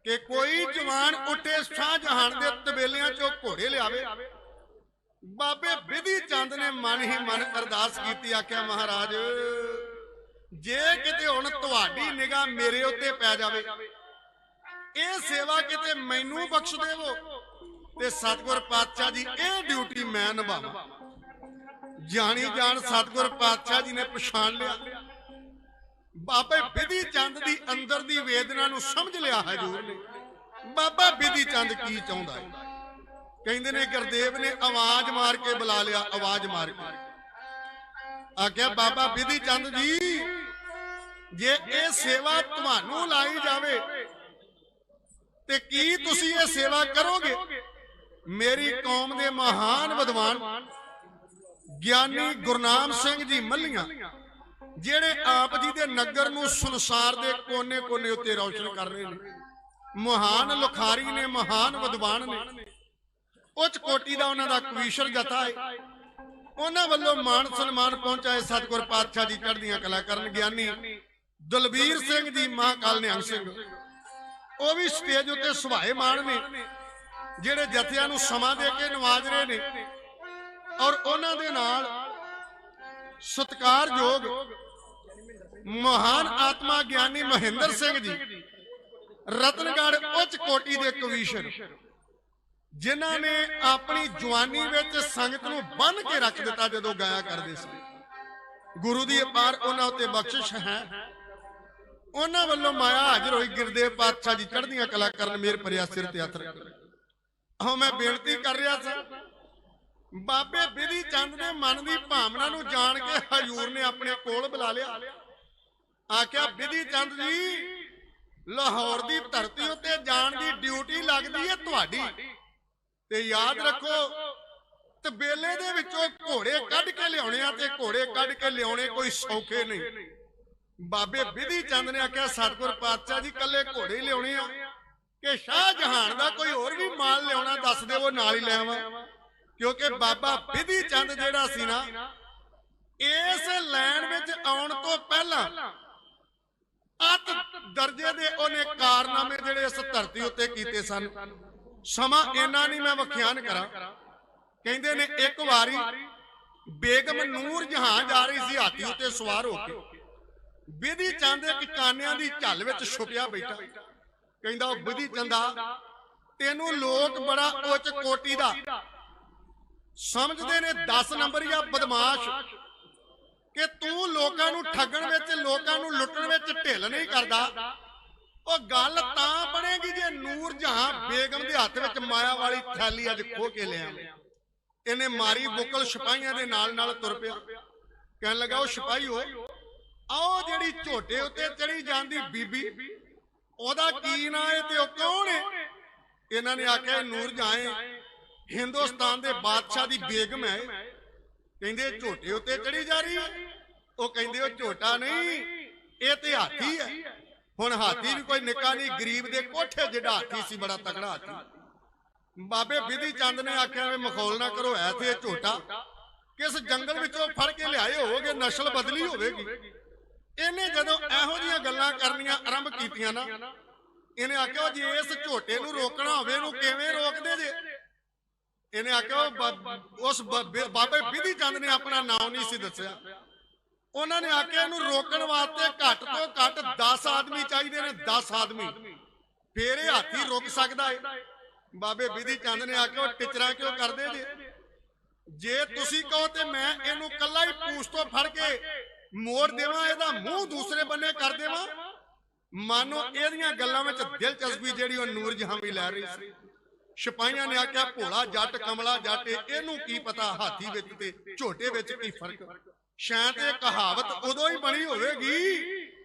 ਕਿ ਕੋਈ ਜਵਾਨ ਉੱਠੇ ਸ਼ਾਹਜਹਾਨ ਦੇ ਤਬੇਲਿਆਂ ਚੋਂ ਘੋੜੇ ਲਿਆਵੇ, ਬਾਬੇ ਬਿਧੀ ਚੰਦ ਨੇ ਮਨ ਹੀ ਮਨ ਅਰਦਾਸ ਕੀਤੀ, ਆਖਿਆ ਮਹਾਰਾਜ ਜੇ ਕਿਤੇ ਹੁਣ ਤੁਹਾਡੀ ਨਿਗਾਹ ਮੇਰੇ ਉੱਤੇ ਪੈ ਜਾਵੇ, ਇਹ ਸੇਵਾ ਕਿਤੇ ਮੈਨੂੰ ਬਖਸ਼ ਦੇਵੋ ਤੇ ਸਤਿਗੁਰ ਪਾਤਸ਼ਾਹ ਜੀ ਇਹ ਡਿਊਟੀ ਮੈਂ ਨਿਭਾਵਾਂ। ਜਾਣੀ ਜਾਣ ਸਤਿਗੁਰ ਪਾਤਸ਼ਾਹ ਜੀ ਨੇ ਪਛਾਣ ਲਿਆ, ਬਾਬੇ ਬਿਧੀ ਚੰਦ ਦੀ ਅੰਦਰ ਦੀ ਵੇਦਨਾ ਨੂੰ ਸਮਝ ਲਿਆ ਹਜ਼ੂਰ ਨੇ। ਬਾਬਾ ਬਿਧੀ ਚੰਦ ਕੀ ਚਾਹੁੰਦਾ ਹੈ? ਕਹਿੰਦੇ ਨੇ ਗੁਰਦੇਵ ਨੇ ਆਵਾਜ਼ ਮਾਰ ਕੇ ਬੁਲਾ ਲਿਆ, ਆਵਾਜ਼ ਮਾਰ ਕੇ ਆਖਿਆ, ਬਾਬਾ ਬਿਧੀ ਚੰਦ ਜੀ ਜੇ ਇਹ ਸੇਵਾ ਤੁਹਾਨੂੰ ਲਾਈ ਜਾਵੇ ਤੇ ਕੀ ਤੁਸੀਂ ਇਹ ਸੇਵਾ ਕਰੋਗੇ? ਮੇਰੀ ਕੌਮ ਦੇ ਮਹਾਨ ਵਿਦਵਾਨ ਗਿਆਨੀ ਗੁਰਨਾਮ ਸਿੰਘ ਜੀ ਮੱਲੀਆਂ, ਜਿਹੜੇ ਆਪ ਜੀ ਦੇ ਨਗਰ ਨੂੰ ਸੰਸਾਰ ਦੇ ਕੋਨੇ-ਕੋਨੇ ਉੱਤੇ ਰੌਸ਼ਨ ਕਰ ਰਹੇ ਨੇ, ਮਹਾਨ ਲਿਖਾਰੀ ਨੇ, ਮਹਾਨ ਵਿਦਵਾਨ ਨੇ, ਉੱਚ ਕੋਟੀ ਦਾ ਉਹਨਾਂ ਦਾ ਕਵੀਸ਼ਰ ਜਥਾ ਹੈ। ਉਹਨਾਂ ਵੱਲੋਂ ਮਾਣ ਸਨਮਾਨ ਪਹੁੰਚਾਏ ਸਤਿਗੁਰ ਪਾਤਸ਼ਾਹ ਜੀ ਚੜ੍ਹਦੀਆਂ ਕਲਾ ਕਰਨ। ਗਿਆਨੀ ਦਲਬੀਰ ਸਿੰਘ ਜੀ, ਮਹਾਕਾਲ ਨਿਹੰਗ ਸਿੰਘ, ਉਹ ਵੀ ਸਟੇਜ ਉੱਤੇ ਸੁਭਾਏ ਮਾਣ ਨੇ, ਜਿਹੜੇ ਜਥਿਆਂ ਨੂੰ ਸਮਾਂ ਦੇ ਕੇ ਨਵਾਜ ਰਹੇ ਨੇ। ਔਰ ਉਹਨਾਂ ਦੇ ਨਾਲ ਸਤਿਕਾਰਯੋਗ ਮਹਾਨ ਆਤਮਾ ਗਿਆਨੀ ਮਹਿੰਦਰ ਸਿੰਘ ਜੀ, ਰਤਨਗੜ੍ਹ ਉੱਚ ਕੋਟੀ ਦੇ ਕਵੀਸ਼ਰ, ਜਿਨ੍ਹਾਂ ਨੇ ਆਪਣੀ ਜਵਾਨੀ ਵਿੱਚ ਸੰਗਤ ਨੂੰ ਬੰਨ ਕੇ ਰੱਖ ਦਿੱਤਾ ਜਦੋਂ ਗਾਇਆ ਕਰਦੇ ਸੀ। ਗੁਰੂ ਦੀ ਅਪਾਰ ਉਹਨਾਂ ਉੱਤੇ ਬਖਸ਼ਿਸ਼ ਹੈ। ਉਹਨਾਂ ਵੱਲੋਂ ਮਾਇਆ ਹਾਜ਼ਰ ਹੋਈ। ਗੁਰਦੇਵ ਪਾਤਸ਼ਾਹ ਜੀ ਚੜ੍ਹਦੀਆਂ ਕਲਾ ਕਰਨ, ਮੇਰ ਭਰਿਆ ਸਿਰ ਤੇ ਹੱਥ ਰੱਖ। ਆਹ ਮੈਂ ਬੇਨਤੀ ਕਰ ਰਿਹਾ ਸਾਂ, ਬਾਬੇ ਬਿਧੀ ਚੰਦ ਦੇ ਮਨ ਦੀ ਭਾਵਨਾ ਨੂੰ ਜਾਣ ਕੇ ਹਜ਼ੂਰ ਨੇ ਆਪਣੇ ਕੋਲ ਬੁਲਾ ਲਿਆ। ਆਖਿਆ, ਬਿਧੀ ਚੰਦ ਜੀ ਲਾਹੌਰ ਦੀ ਧਰਤੀ ਉੱਤੇ ਜਾਣ ਦੀ ਡਿਊਟੀ ਲੱਗਦੀ ਹੈ ਤੁਹਾਡੀ, ਤੇ ਯਾਦ ਰੱਖੋ ਤਬੇਲੇ ਦੇ ਵਿੱਚੋਂ ਘੋੜੇ ਕੱਢ ਕੇ ਲਿਆਉਣੇ ਆ, ਤੇ ਘੋੜੇ ਕੱਢ ਕੇ ਲਿਆਉਣੇ ਕੋਈ ਸੌਖੇ ਨਹੀਂ। ਬਾਬੇ ਬਿਧੀ ਚੰਦ ਨੇ ਆਖਿਆ, ਸਤਿਗੁਰ ਪਾਤਸ਼ਾਹ ਜੀ ਕੱਲੇ ਘੋੜੇ ਲਿਆਉਣੇ ਆ ਕਿ ਸ਼ਾਹਜਹਾਨ ਦਾ ਕੋਈ ਹੋਰ ਵੀ ਮਾਲ ਲਿਆਉਣਾ ਦੱਸ ਦਿਓ, ਨਾਲ ਹੀ ਲੈ ਆਵਾਂ। ਕਿਉਂਕਿ ਬਾਬਾ ਬਿਧੀ ਚੰਦ ਜਿਹੜਾ ਸੀ ਨਾ, ਇਸ ਲਾਈਨ ਵਿੱਚ ਆਉਣ ਤੋਂ ਪਹਿਲਾਂ ਅੱਤ ਦਰਜੇ ਦੇ ਉਹਨੇ ਕਾਰਨਾਮੇ ਜਿਹੜੇ ਇਸ ਧਰਤੀ ਉੱਤੇ ਕੀਤੇ ਸਨ। ਸਮਾਂ ਇੰਨਾ ਨਹੀਂ ਮੈਂ ਵਿਖਿਆਨ ਕਰਾਂ। ਕਹਿੰਦੇ ਨੇ ਇੱਕ ਵਾਰੀ ਬੇਗਮ ਨੂਰ ਜਹਾਂ ਜਾ ਰਹੀ ਸੀ ਹਾਥੀ ਉੱਤੇ ਸਵਾਰ ਹੋ ਕੇ। ਬਿਧੀ ਚੰਦ ਇੱਕ ਕਾਨਿਆਂ ਦੀ ਝੱਲ ਵਿੱਚ ਛੁਪਿਆ ਬੈਠਾ। ਕਹਿੰਦਾ, ਉਹ ਬਿਧੀ ਚੰਦਾ ਤੈਨੂੰ ਲੋਕ ਬੜਾ ਉੱਚ ਕੋਟੀ ਦਾ ਸਮਝਦੇ ਨੇ, 10 ਨੰਬਰੀਆ ਬਦਮਾਸ਼, ਕਿ ਤੂੰ ਲੋਕਾਂ ਨੂੰ ਠੱਗਣ ਵਿੱਚ, ਲੋਕਾਂ ਨੂੰ ਲੁੱਟਣ ਵਿੱਚ ਢਿੱਲ ਨਹੀਂ ਕਰਦਾ। ਉਹ ਗੱਲ ਤਾਂ ਬਣੇਗੀ ਜੇ ਨੂਰ ਜਹਾਂ ਬੇਗਮ ਦੇ ਹੱਥ ਵਿੱਚ ਮਾਇਆ ਵਾਲੀ ਥੈਲੀ ਅੱਜ ਖੋ ਕੇ ਲਿਆ। ਇਹਨੇ ਮਾਰੀ ਬੁਕਲ ਸਿਪਾਹੀਆਂ ਦੇ ਨਾਲ ਨਾਲ ਤੁਰ ਪਿਆ। ਕਹਿਣ ਲੱਗਾ ਉਹ ਸਿਪਾਹੀ ਹੋ ਆਓ ਜਿਹੜੀ ਝੋਟੇ ਉੱਤੇ ਚੜੀ ਜਾਂਦੀ ਬੀਬੀ ਉਹਦਾ ਕੀ ਨਾਂ ਹੈ ਤੇ ਉਹ ਕੌਣ ਹੈ? ਇਹਨਾਂ ਨੇ ਆਖਿਆ ਨੂਰ ਜਹਾਂ ਹਿੰਦੁਸਤਾਨ ਦੇ ਬਾਦਸ਼ਾਹ ਦੀ ਬੇਗਮ ਹੈ। ਕਹਿੰਦੇ ਝੋਟੇ ਉੱਤੇ ਚੜੀ ਜਾ ਰਹੀ ਹੈ। ਉਹ ਕਹਿੰਦੇ ਉਹ ਝੋਟਾ ਨਹੀਂ ਇਹ ਤੇ ਹਾਥੀ ਹੈ। ਹੁਣ ਹਾਥੀ ਵੀ ਕੋਈ ਨਿੱਕਾ ਨਹੀਂ, ਗਰੀਬ ਦੇ ਕੋਠੇ ਜਿਹੜਾ ਹਾਥੀ ਸੀ, ਬੜਾ ਤਕੜਾ ਹਾਥੀ। ਬਾਬੇ ਬਿਧੀ ਚੰਦ ਨੇ ਆਖਿਆ ਵੀ ਮਖੌਲ ਨਾ ਕਰੋ, ਐ ਤੇ ਝੋਟਾ ਕਿਸ ਜੰਗਲ ਵਿੱਚੋਂ ਫੜ ਕੇ ਲਿਆਏ ਹੋਵੋਗੇ, ਨਸਲ ਬਦਲੀ ਹੋਵੇਗੀ। ਇਹਨੇ ਜਦੋਂ ਇਹੋ ਜਿਹੀਆਂ ਗੱਲਾਂ ਕਰਨੀਆਂ ਆਰੰਭ ਕੀਤੀਆਂ ਨਾ, ਇਹਨੇ ਆਖਿਆ ਜੇ ਇਸ ਝੋਟੇ ਨੂੰ ਰੋਕਣਾ ਹੋਵੇ ਇਹਨੂੰ ਕਿਵੇਂ ਰੋਕਦੇ ਜੇ? ਇਹਨੇ ਆਖਿਆ ਉਸ ਬਾਬੇ ਬਿਧੀ ਚੰਦ ਨੇ ਆਪਣਾ ਨਾਮ ਨਹੀਂ ਸੀ ਦੱਸਿਆ। ਉਹਨਾਂ ਨੇ ਆਖਿਆ ਇਹਨੂੰ ਰੋਕਣ ਵਾਸਤੇ ਘੱਟ ਤੋਂ ਘੱਟ 10 ਆਦਮੀ ਚਾਹੀਦੇ ਨੇ, 10 ਆਦਮੀ, ਫੇਰ ਇਹ ਹਾਥੀ ਰੁਕ ਸਕਦਾ ਹੈ। ਬਾਬੇ ਬਿਧੀ ਚੰਦ ਨੇ ਆਖਿਆ ਟਿਚਰਾਂ ਕਿਉਂ ਕਰਦੇ ਜੇ ਤੁਸੀਂ ਕਹੋ ਤੇ ਮੈਂ ਇਹਨੂੰ ਕੱਲਾ ਹੀ ਪੂਛ ਤੋਂ ਫੜ ਕੇ ਮੋੜ ਦੇਵਾਂ, ਇਹਦਾ ਮੂੰਹ ਦੂਸਰੇ ਬੰਨੇ ਕਰ ਦੇਵਾਂ। ਮਾਨੋ ਇਹਦੀਆਂ ਗੱਲਾਂ ਵਿੱਚ ਦਿਲਚਸਪੀ ਜਿਹੜੀ ਉਹ ਨੂਰ ਜਹਾਂ ਵੀ ਲੈ ਰਹੀ ਸੀ। ਸਿਪਾਹੀਆਂ ਨੇ ਆਖਿਆ ਭੋਲਾ ਜੱਟ ਕਮਲਾ ਜੱਟ, ਇਹਨੂੰ ਕੀ ਪਤਾ ਹਾਥੀ ਵਿੱਚ ਤੇ ਝੋਟੇ ਵਿੱਚ ਕੀ ਫਰਕ। ਸ਼ਾਇਦ ਇਹ ਕਹਾਵਤ ਉਦੋਂ ਹੀ ਬਣੀ ਹੋਵੇਗੀ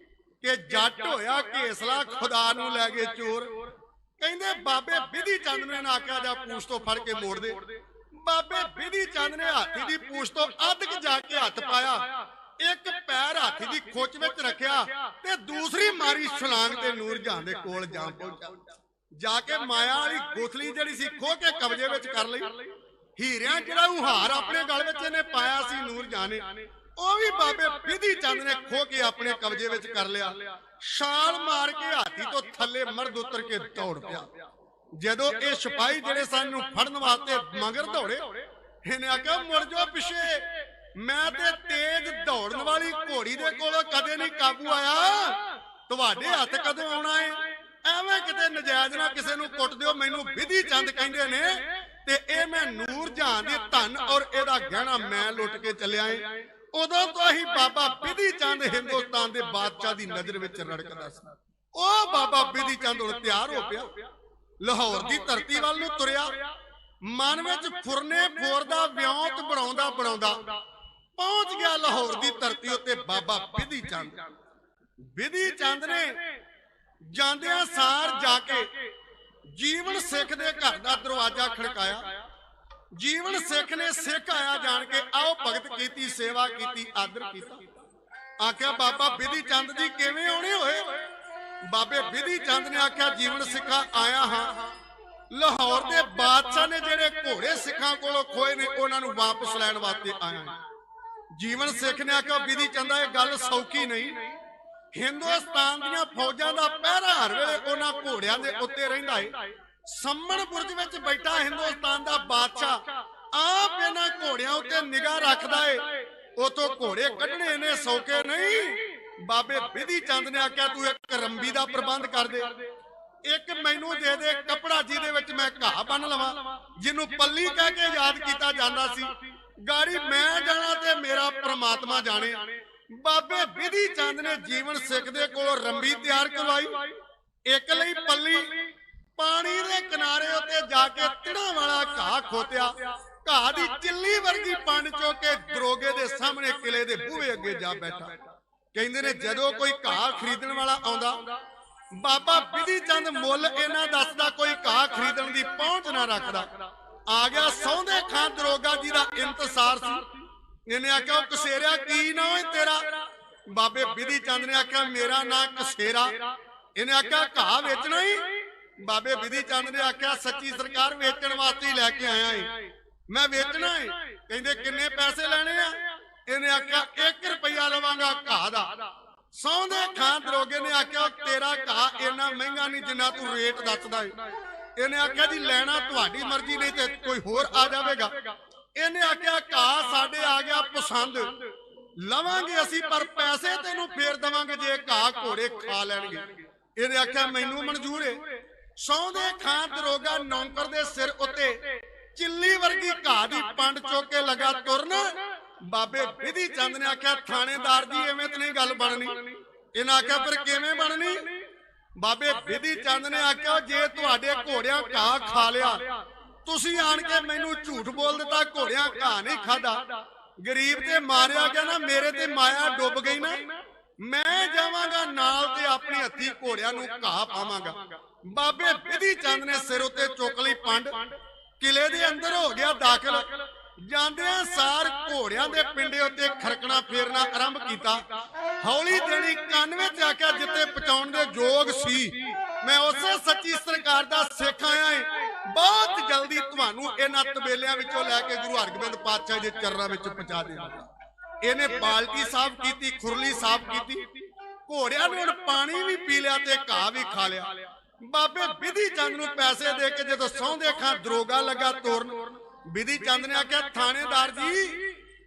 ਕਿ ਜੱਟ ਹੋਇਆ ਘੇਸਲਾ ਖੁਦਾ ਨੂੰ ਲੈ ਗਏ ਚੋਰ। ਕਹਿੰਦੇ ਬਾਬੇ ਬਿਧੀ ਚੰਦ ਨੇ ਆਖਿਆ ਜਾ ਪੂਛ ਤੋਂ ਫੜ ਕੇ ਮੋੜ ਦੇ। ਬਾਬੇ ਬਿਧੀ ਚੰਦ ਨੇ ਹਾਥੀ ਦੀ ਪੂਛ ਤੋਂ ਅੱਧ ਕ ਜਾ ਕੇ ਹੱਥ ਪਾਇਆ, ਇੱਕ ਪੈਰ ਹਾਥੀ ਦੀ ਖੁੱਚ ਵਿੱਚ ਰੱਖਿਆ ਤੇ ਦੂਸਰੀ ਮਾਰੀ ਛਲਾਂਗ ਤੇ ਨੂਰ ਜਹਾਂ ਦੇ ਕੋਲ ਜਾ ਪਹੁੰਚਾ। ਜਾ ਕੇ ਮਾਇਆ ਵਾਲੀ ਗੋਥਲੀ ਜਿਹੜੀ ਸੀ ਖੋ ਕੇ ਕਬਜ਼ੇ ਵਿੱਚ ਕਰ ਲਈ। ਹੀਰਿਆਂ ਜਿਹੜਾ ਉਹ ਹਾਰ ਆਪਣੇ ਗਲ ਵਿੱਚ ਇਹਨੇ ਪਾਇਆ ਸੀ ਨੂਰ ਜਹਾਂ ਨੇ, ਉਹ ਵੀ ਬਾਬੇ ਬਿਧੀ ਚੰਦ ਨੇ ਖੋ ਕੇ ਆਪਣੇ ਕਬਜ਼ੇ ਵਿੱਚ ਕਰ ਲਿਆ। ਛਾਲ ਮਾਰ ਕੇ ਹਾਥੀ ਤੋਂ ਥੱਲੇ ਮਰਦ ਉਤਰ ਕੇ ਦੌੜ ਪਿਆ। ਜਦੋਂ ਇਹ ਸਿਪਾਹੀ ਜਿਹੜੇ ਸਨ ਨੂੰ ਫੜਨ ਵਾਸਤੇ ਮਗਰ ਦੌੜੇ, ਇਹਨੇ ਆਖਿਆ ਮੁੜ ਜਾਓ ਪਿੱਛੇ, ਮੈਂ ਤੇ ਤੇਜ਼ ਦੌੜਨ ਵਾਲੀ ਘੋੜੀ ਦੇ ਕੋਲੋਂ ਕਦੇ ਨਹੀਂ ਕਾਬੂ ਆਇਆ, ਤੁਹਾਡੇ ਹੱਥ ਕਦੋਂ ਆਉਣਾ ਹੈ? ਐਵੇਂ ਕਿਤੇ ਨਜਾਇਜ਼ ਨਾ ਕਿਸੇ ਨੂੰ ਕੁੱਟ ਦਿਓ। ਮੈਨੂੰ ਬਿਧੀ ਚੰਦ ਕਹਿੰਦੇ ਨੇ ਤੇ ਇਹ ਮੈਂ ਨੂਰ ਜਹਾਂ ਦੇ ਧਨ ਔਰ ਇਹਦਾ ਗਹਿਣਾ ਮੈਂ ਲੁੱਟ ਕੇ ਚੱਲਿਆ ਏ। ਉਦੋਂ ਤੋਂ ਹੀ ਬਾਬਾ ਬਿਧੀ ਚੰਦ ਹਿੰਦੁਸਤਾਨ ਦੇ ਬਾਦਸ਼ਾਹ ਦੀ ਨਜ਼ਰ ਵਿੱਚ ਰੜਕਦਾ ਸੀ। ਉਹ ਬਾਬਾ ਬਿਧੀ ਚੰਦ ਹੁਣ ਤਿਆਰ ਹੋ ਪਿਆ, ਲਾਹੌਰ ਦੀ ਧਰਤੀ ਵੱਲ ਨੂੰ ਤੁਰਿਆ। ਮਨ ਵਿੱਚ ਫੁਰਨੇ ਫੋਰਦਾ ਵਿਉਂਤ ਬਣਾਉਂਦਾ ਬਣਾਉਂਦਾ ਪਹੁੰਚ ਗਿਆ ਲਾਹੌਰ ਦੀ ਧਰਤੀ ਉੱਤੇ ਬਾਬਾ ਬਿਧੀ ਚੰਦ। ਬਿਧੀ ਚੰਦ ਨੇ ਜਾਂਦਿਆਂ ਸਾਰ ਜਾ ਕੇ ਜੀਵਨ ਸਿੱਖ ਦੇ ਘਰ ਦਾ ਦਰਵਾਜ਼ਾ ਖੜਕਾਇਆ। ਜੀਵਨ ਸਿੱਖ ਨੇ ਸਿੱਖ ਆਇਆ ਜਾਣ ਕੇ ਆਓ ਭਗਤ ਕੀਤੀ, ਸੇਵਾ ਕੀਤੀ, ਆਦਰ ਕੀਤਾ। ਆਖਿਆ ਬਾਬਾ ਬਿਧੀ ਚੰਦ ਜੀ ਕਿਵੇਂ ਆਉਣੇ ਹੋਏ? ਬਾਬੇ ਬਿਧੀ ਚੰਦ ਨੇ ਆਖਿਆ ਜੀਵਨ ਸਿੱਖਾ ਆਇਆ ਹਾਂ, ਲਾਹੌਰ ਦੇ ਬਾਦਸ਼ਾਹ ਨੇ ਜਿਹੜੇ ਘੋੜੇ ਸਿੱਖਾਂ ਕੋਲੋਂ ਖੋਏ ਨੇ ਉਹਨਾਂ ਨੂੰ ਵਾਪਸ ਲੈਣ ਵਾਸਤੇ ਆਇਆ। ਜੀਵਨ ਸਿੱਖ ਨੇ ਆਖਿਆ ਬਿਧੀ ਚੰਦਾ ਇਹ ਗੱਲ ਸੌਖੀ ਨਹੀਂ, ਹਿੰਦੁਸਤਾਨ ਦੀਆਂ ਫੌਜਾਂ ਦਾ ਪਹਿਰਾ ਹਰ ਵੇਲੇ ਉਹਨਾਂ ਘੋੜਿਆਂ ਦੇ ਉੱਤੇ ਰਹਿੰਦਾ ਏ। ਸੰਮਣ ਬੁਰਜ ਵਿੱਚ ਬੈਠਾ ਹਿੰਦੁਸਤਾਨ ਦਾ ਬਾਦਸ਼ਾਹ ਆਪ ਇਹਨਾਂ ਘੋੜਿਆਂ ਉੱਤੇ ਨਿਗਾਹ ਰੱਖਦਾ ਏ, ਉਤੋਂ ਘੋੜੇ ਕੱਢਣੇ ਨੇ ਸੌਕੇ ਨਹੀਂ। ਬਾਬੇ ਬਿਧੀ ਚੰਦ ਨੇ ਆਖਿਆ ਤੂੰ ਇੱਕ ਰੰਬੀ ਦਾ ਪ੍ਰਬੰਧ ਕਰ ਦੇ, ਇੱਕ ਮੈਨੂੰ ਦੇ ਦੇ ਕੱਪੜਾ ਜਿਹਦੇ ਵਿੱਚ ਮੈਂ ਘਾਹ ਬੰਨ ਲਵਾਂ, ਜਿਹਨੂੰ ਪੱਲੀ ਕਹਿ ਕੇ ਯਾਦ ਕੀਤਾ ਜਾਂਦਾ ਸੀ। ਗਾੜੀ ਮੈਂ ਜਾਣਾ ਤੇ ਮੇਰਾ ਪ੍ਰਮਾਤਮਾ ਜਾਣੇ। ਬਾਬੇ ਬਿਧੀ ਚੰਦ ਨੇ ਜੀਵਨ ਸਿੱਖ ਦੇ ਕੋਲੋਂ ਰੰਬੀ ਤਿਆਰ ਕਰਵਾਈ, ਇੱਕ ਲਈ ਪੱਲੀ। ਪਾਣੀ ਦੇ ਕਿਨਾਰੇ ਉੱਤੇ ਜਾ ਕੇ ਤਿੜਾਂ ਵਾਲਾ ਘਾਹ ਖੋਤਿਆ, ਘਾਹ ਦੀ ਚਿੱਲੀ ਵਰਗੀ ਪੰਡ ਚੋ ਕੇ ਦਰੋਗੇ ਦੇ ਸਾਹਮਣੇ ਕਿਲੇ ਦੇ ਬੂਹੇ ਅੱਗੇ ਜਾ ਬੈਠਾ। ਕਹਿੰਦੇ ਨੇ ਜਦੋਂ ਕੋਈ ਘਾਹ ਖਰੀਦਣ ਵਾਲਾ ਆਉਂਦਾ, ਬਾਬਾ ਬਿਧੀ ਚੰਦ ਮੁੱਲ ਇਹਨਾਂ ਦੱਸਦਾ, ਕੋਈ ਘਾਹ ਖਰੀਦਣ ਦੀ ਪਹੁੰਚ ਨਾ ਰੱਖਦਾ। ਆ ਗਿਆ ਸੌਂਦੇ ਖਾਂ ਦਰੋਗਾ ਜੀ ਦਾ ਇੰਤਜ਼ਾਰ ਸੀ। ਇਹਨੇ ਆਖਿਆ ਕਸੇਰਿਆ ਕੀ ਨਾਂ ਹੈ ਤੇਰਾ? ਬਾਬੇ ਬਿਧੀ ਚੰਦ ਨੇ ਆਖਿਆ ਮੇਰਾ ਨਾਂ ਕਸੇਰਾ। ਇਹਨੇ ਆਖਿਆ ਘਾਹ ਵੇਚਣਾ ਹੀ? ਬਾਬੇ ਬਿਧੀ ਚੰਦ ਨੇ ਆਖਿਆ ਸੱਚੀ ਸਰਕਾਰ ਵੇਚਣ ਵਾਸਤੇ ਹੀ ਲੈ ਕੇ ਆਇਆ ਏ, ਮੈਂ ਵੇਚਣਾ ਏ। ਕਹਿੰਦੇ ਕਿੰਨੇ ਪੈਸੇ ਲੈਣੇ ਆ? ਇਹਨੇ ਆਖਿਆ 1 ਰੁਪਈਆ ਲਵਾਂਗਾ ਘਾਹ ਦਾ। ਸੌਂਦੇ ਖਾਂ ਦਰੋਗੇ ਨੇ ਆਖਿਆ ਤੇਰਾ ਘਾਹ ਇੰਨਾ ਮਹਿੰਗਾ ਨਹੀਂ ਜਿੰਨਾ ਤੂੰ ਰੇਟ ਦੱਸਦਾ ਏ। ਇਹਨੇ ਆਖਿਆ ਜੀ ਲੈਣਾ ਤੁਹਾਡੀ ਮਰਜ਼ੀ, ਨਹੀਂ ਤੇ ਕੋਈ ਹੋਰ ਆ ਜਾਵੇਗਾ। ਇਹਨੇ ਆਖਿਆ ਘਾਹ ਸਾਡੇ ਆ ਗਿਆ ਪਸੰਦ, ਲਵਾਂਗੇ ਅਸੀਂ, ਪਰ ਪੈਸੇ ਤੈਨੂੰ ਫੇਰ ਦੇਵਾਂਗੇ ਜੇ ਘਾਹ ਘੋੜੇ ਖਾ ਲੈਣਗੇ। ਇਹਨੇ ਆਖਿਆ ਮੈਨੂੰ ਮਨਜ਼ੂਰ ਏ। ਸੌਂਦੇ ਖਾਂ ਦਰੋਗਾ ਨੌਕਰ ਦੇ ਸਿਰ ਉੱਤੇ ਚਿੱਲੀ ਵਰਗੀ ਘਾਹ ਦੀ ਪੰਡ ਚੁੱਕ ਕੇ ਲਗਾ ਤੁਰਨ। ਬਾਬੇ ਬਿਧੀ ਚੰਦ ਨੇ ਆਖਿਆ ਥਾਣੇਦਾਰ ਜੀ ਐਵੇਂ ਤਾਂ ਨਹੀਂ ਗੱਲ ਬਣਨੀ। ਇਹਨਾਂ ਆਖਿਆ ਫਿਰ ਕਿਵੇਂ ਬਣਨੀ? ਬਾਬੇ ਬਿਧੀ ਚੰਦ ਨੇ ਆਖਿਆ ਜੇ ਤੁਹਾਡੇ ਘੋੜਿਆਂ ਘਾਹ ਖਾ ਲਿਆ, ਤੁਸੀਂ ਆਣ ਕੇ ਮੈਨੂੰ ਝੂਠ ਬੋਲ ਦਿੱਤਾ ਘੋੜਿਆਂ ਘਾਹ ਨਹੀਂ ਖਾਦਾ। ਗਰੀਬ ਤੇ ਮਾਰਿਆ ਗਿਆ ਨਾ, ਮੇਰੇ ਤੇ ਮਾਇਆ ਡੁੱਬ ਗਈ ਨਾ, ਮੈਂ ਜਾਵਾਂਗਾ ਨਾਲ ਤੇ ਆਪਣੀ ਹੱਥੀ ਘੋੜਿਆਂ ਨੂੰ ਘਾਹ ਪਾਵਾਂਗਾ। ਬਾਬੇ ਬਿਧੀ ਚੰਦ ਨੇ ਸਿਰ ਉੱਤੇ ਚੁੱਕ ਲਈ ਪੰਡ, ਕਿਲੇ ਦੇ ਅੰਦਰ ਹੋ ਗਿਆ ਦਾਖਲ। ਜਾਂਦਿਆਂ ਸਾਰ ਘੋੜਿਆਂ ਦੇ ਪਿੰਡੇ ਉੱਤੇ ਖਰਕਣਾ ਫੇਰਨਾ ਆਰੰਭ ਕੀਤਾ। ਹੌਲੀ ਦੇਣੀ ਕੰਨ ਵਿੱਚ ਆਖਿਆ ਜਿੱਤੇ ਪਹੁੰਚਾਉਣ ਦੇ ਯੋਗ ਸੀ, ਮੈਂ ਉਸੇ ਸੱਚੀ ਸਰਕਾਰ ਦਾ ਸਿੱਖ ਆਇਆ ਏ। ਬਹੁਤ ਜਲਦੀ ਤੁਹਾਨੂੰ ਇਹਨਾਂ ਤਬੇਲਿਆਂ ਵਿੱਚੋਂ ਲੈ ਕੇ ਗੁਰੂ ਹਰਗੋਬਿੰਦ ਪਾਤਸ਼ਾਹ ਦੇ ਚਰਨਾਂ ਵਿੱਚ ਪਹੁੰਚਾ ਦੇਵਾਂਗਾ। ਇਹਨੇ ਬਾਲਟੀ ਸਾਫ਼ ਕੀਤੀ, ਖੁਰਲੀ ਸਾਫ਼ ਕੀਤੀ, ਘੋੜਿਆਂ ਨੇ ਹੁਣ ਪਾਣੀ ਵੀ ਪੀ ਲਿਆ ਤੇ ਘਾਹ ਵੀ ਖਾ ਲਿਆ। ਬਾਬੇ ਬਿਧੀ ਚੰਦ ਨੂੰ ਪੈਸੇ ਦੇ ਕੇ ਜਦੋਂ ਸਹੁੰਦੇ ਖਾਂ ਦਰੋਗਾ ਲੱਗਾ ਤੋਰਨ, ਬਿਧੀ ਚੰਦ ਨੇ ਆਖਿਆ ਥਾਣੇਦਾਰ ਜੀ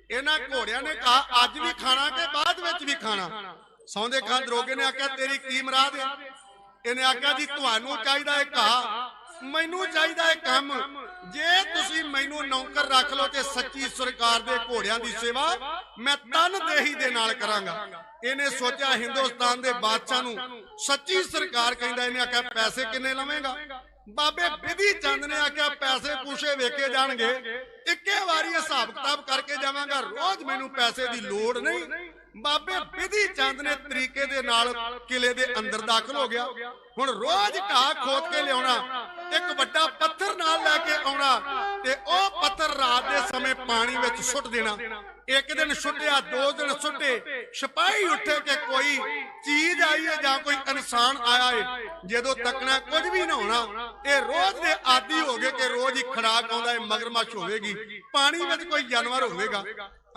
ਇਹਨਾਂ ਘੋੜਿਆਂ ਨੇ ਕਹਾ ਅੱਜ ਵੀ ਖਾਣਾ ਕਿ ਬਾਅਦ ਵਿੱਚ ਵੀ ਖਾਣਾ। ਸਹੁੰਦੇ ਖਾਂ ਦਰੋਗੇ ਨੇ ਆਖਿਆ ਤੇਰੀ ਕੀ ਮੁਰਾਦ ਹੈ? ਇਹਨੇ ਆਖਿਆ ਜੀ ਤੁਹਾਨੂੰ ਚਾਹੀਦਾ ਹੈ ਘਾਹ, ਮੈਨੂੰ ਚਾਹੀਦਾ ਹੈ ਕੰਮ। ਜੇ ਤੁਸੀਂ ਮੈਨੂੰ ਨੌਕਰ ਰੱਖ ਲਓ ਤੇ ਸੱਚੀ ਸਰਕਾਰ ਦੇ ਘੋੜਿਆਂ ਦੀ ਸੇਵਾ ਮੈਂ ਤਨਦੇਹੀ ਦੇ ਨਾਲ ਕਰਾਂਗਾ। ਇਹਨੇ ਸੋਚਿਆ ਹਿੰਦੁਸਤਾਨ ਦੇ ਬਾਦਸ਼ਾਹ ਨੂੰ ਸੱਚੀ ਸਰਕਾਰ ਕਹਿੰਦਾ। ਇਹਨੇ ਆਖਿਆ ਪੈਸੇ ਕਿੰਨੇ ਲਵੇਂਗਾ? ਬਾਬੇ ਬਿਧੀ ਚੰਦ ਨੇ ਆਖਿਆ ਪੈਸੇ ਪੂਸੇ ਵੇਖੇ ਜਾਣਗੇ, ਇੱਕੇ ਵਾਰੀ ਹਿਸਾਬ ਕਿਤਾਬ ਕਰਕੇ ਜਾਵਾਂਗਾ, ਰੋਜ਼ ਮੈਨੂੰ ਪੈਸੇ ਦੀ ਲੋੜ ਨਹੀਂ। ਬਾਬੇ ਬਿਧੀ ਚੰਦ ਨੇ ਤਰੀਕੇ ਦੇ ਨਾਲ ਕਿਲੇ ਦੇ ਅੰਦਰ ਦਾਖਲ ਹੋ ਗਿਆ। ਹੁਣ ਰੋਜ਼ ਘਾਹ ਖੋਦ ਕੇ ਲਿਆਉਣਾ, ਇੱਕ ਵੱਡਾ ਪੱਥਰ ਨਾਲ ਲੈ ਕੇ ਆਉਣਾ ਤੇ ਉਹ ਪੱਥਰ ਰਾਤ ਦੇ ਸਮੇਂ ਪਾਣੀ ਵਿੱਚ ਸੁੱਟ ਦੇਣਾ। ਇੱਕ ਦਿਨ ਸੁੱਟਿਆ, 2 ਦਿਨ ਸੁੱਟੇ, ਸਿਪਾਹੀ ਉੱਠੇ ਕਿ ਕੋਈ ਚੀਜ਼ ਆਈ ਹੈ ਜਾਂ ਕੋਈ ਇਨਸਾਨ ਆਇਆ ਹੈ, ਜਦੋਂ ਤੱਕਣਾ ਕੁਝ ਵੀ ਨਾ ਹੋਣਾ। ਇਹ ਰੋਜ਼ ਦੇ ਆਦੀ ਹੋ ਗਏ ਕਿ ਰੋਜ਼ ਹੀ ਖੜਾਕ ਆਉਂਦਾ ਹੈ, ਮਗਰਮੱਛ ਹੋਵੇਗੀ, ਪਾਣੀ ਵਿੱਚ ਕੋਈ ਜਾਨਵਰ ਹੋਵੇਗਾ।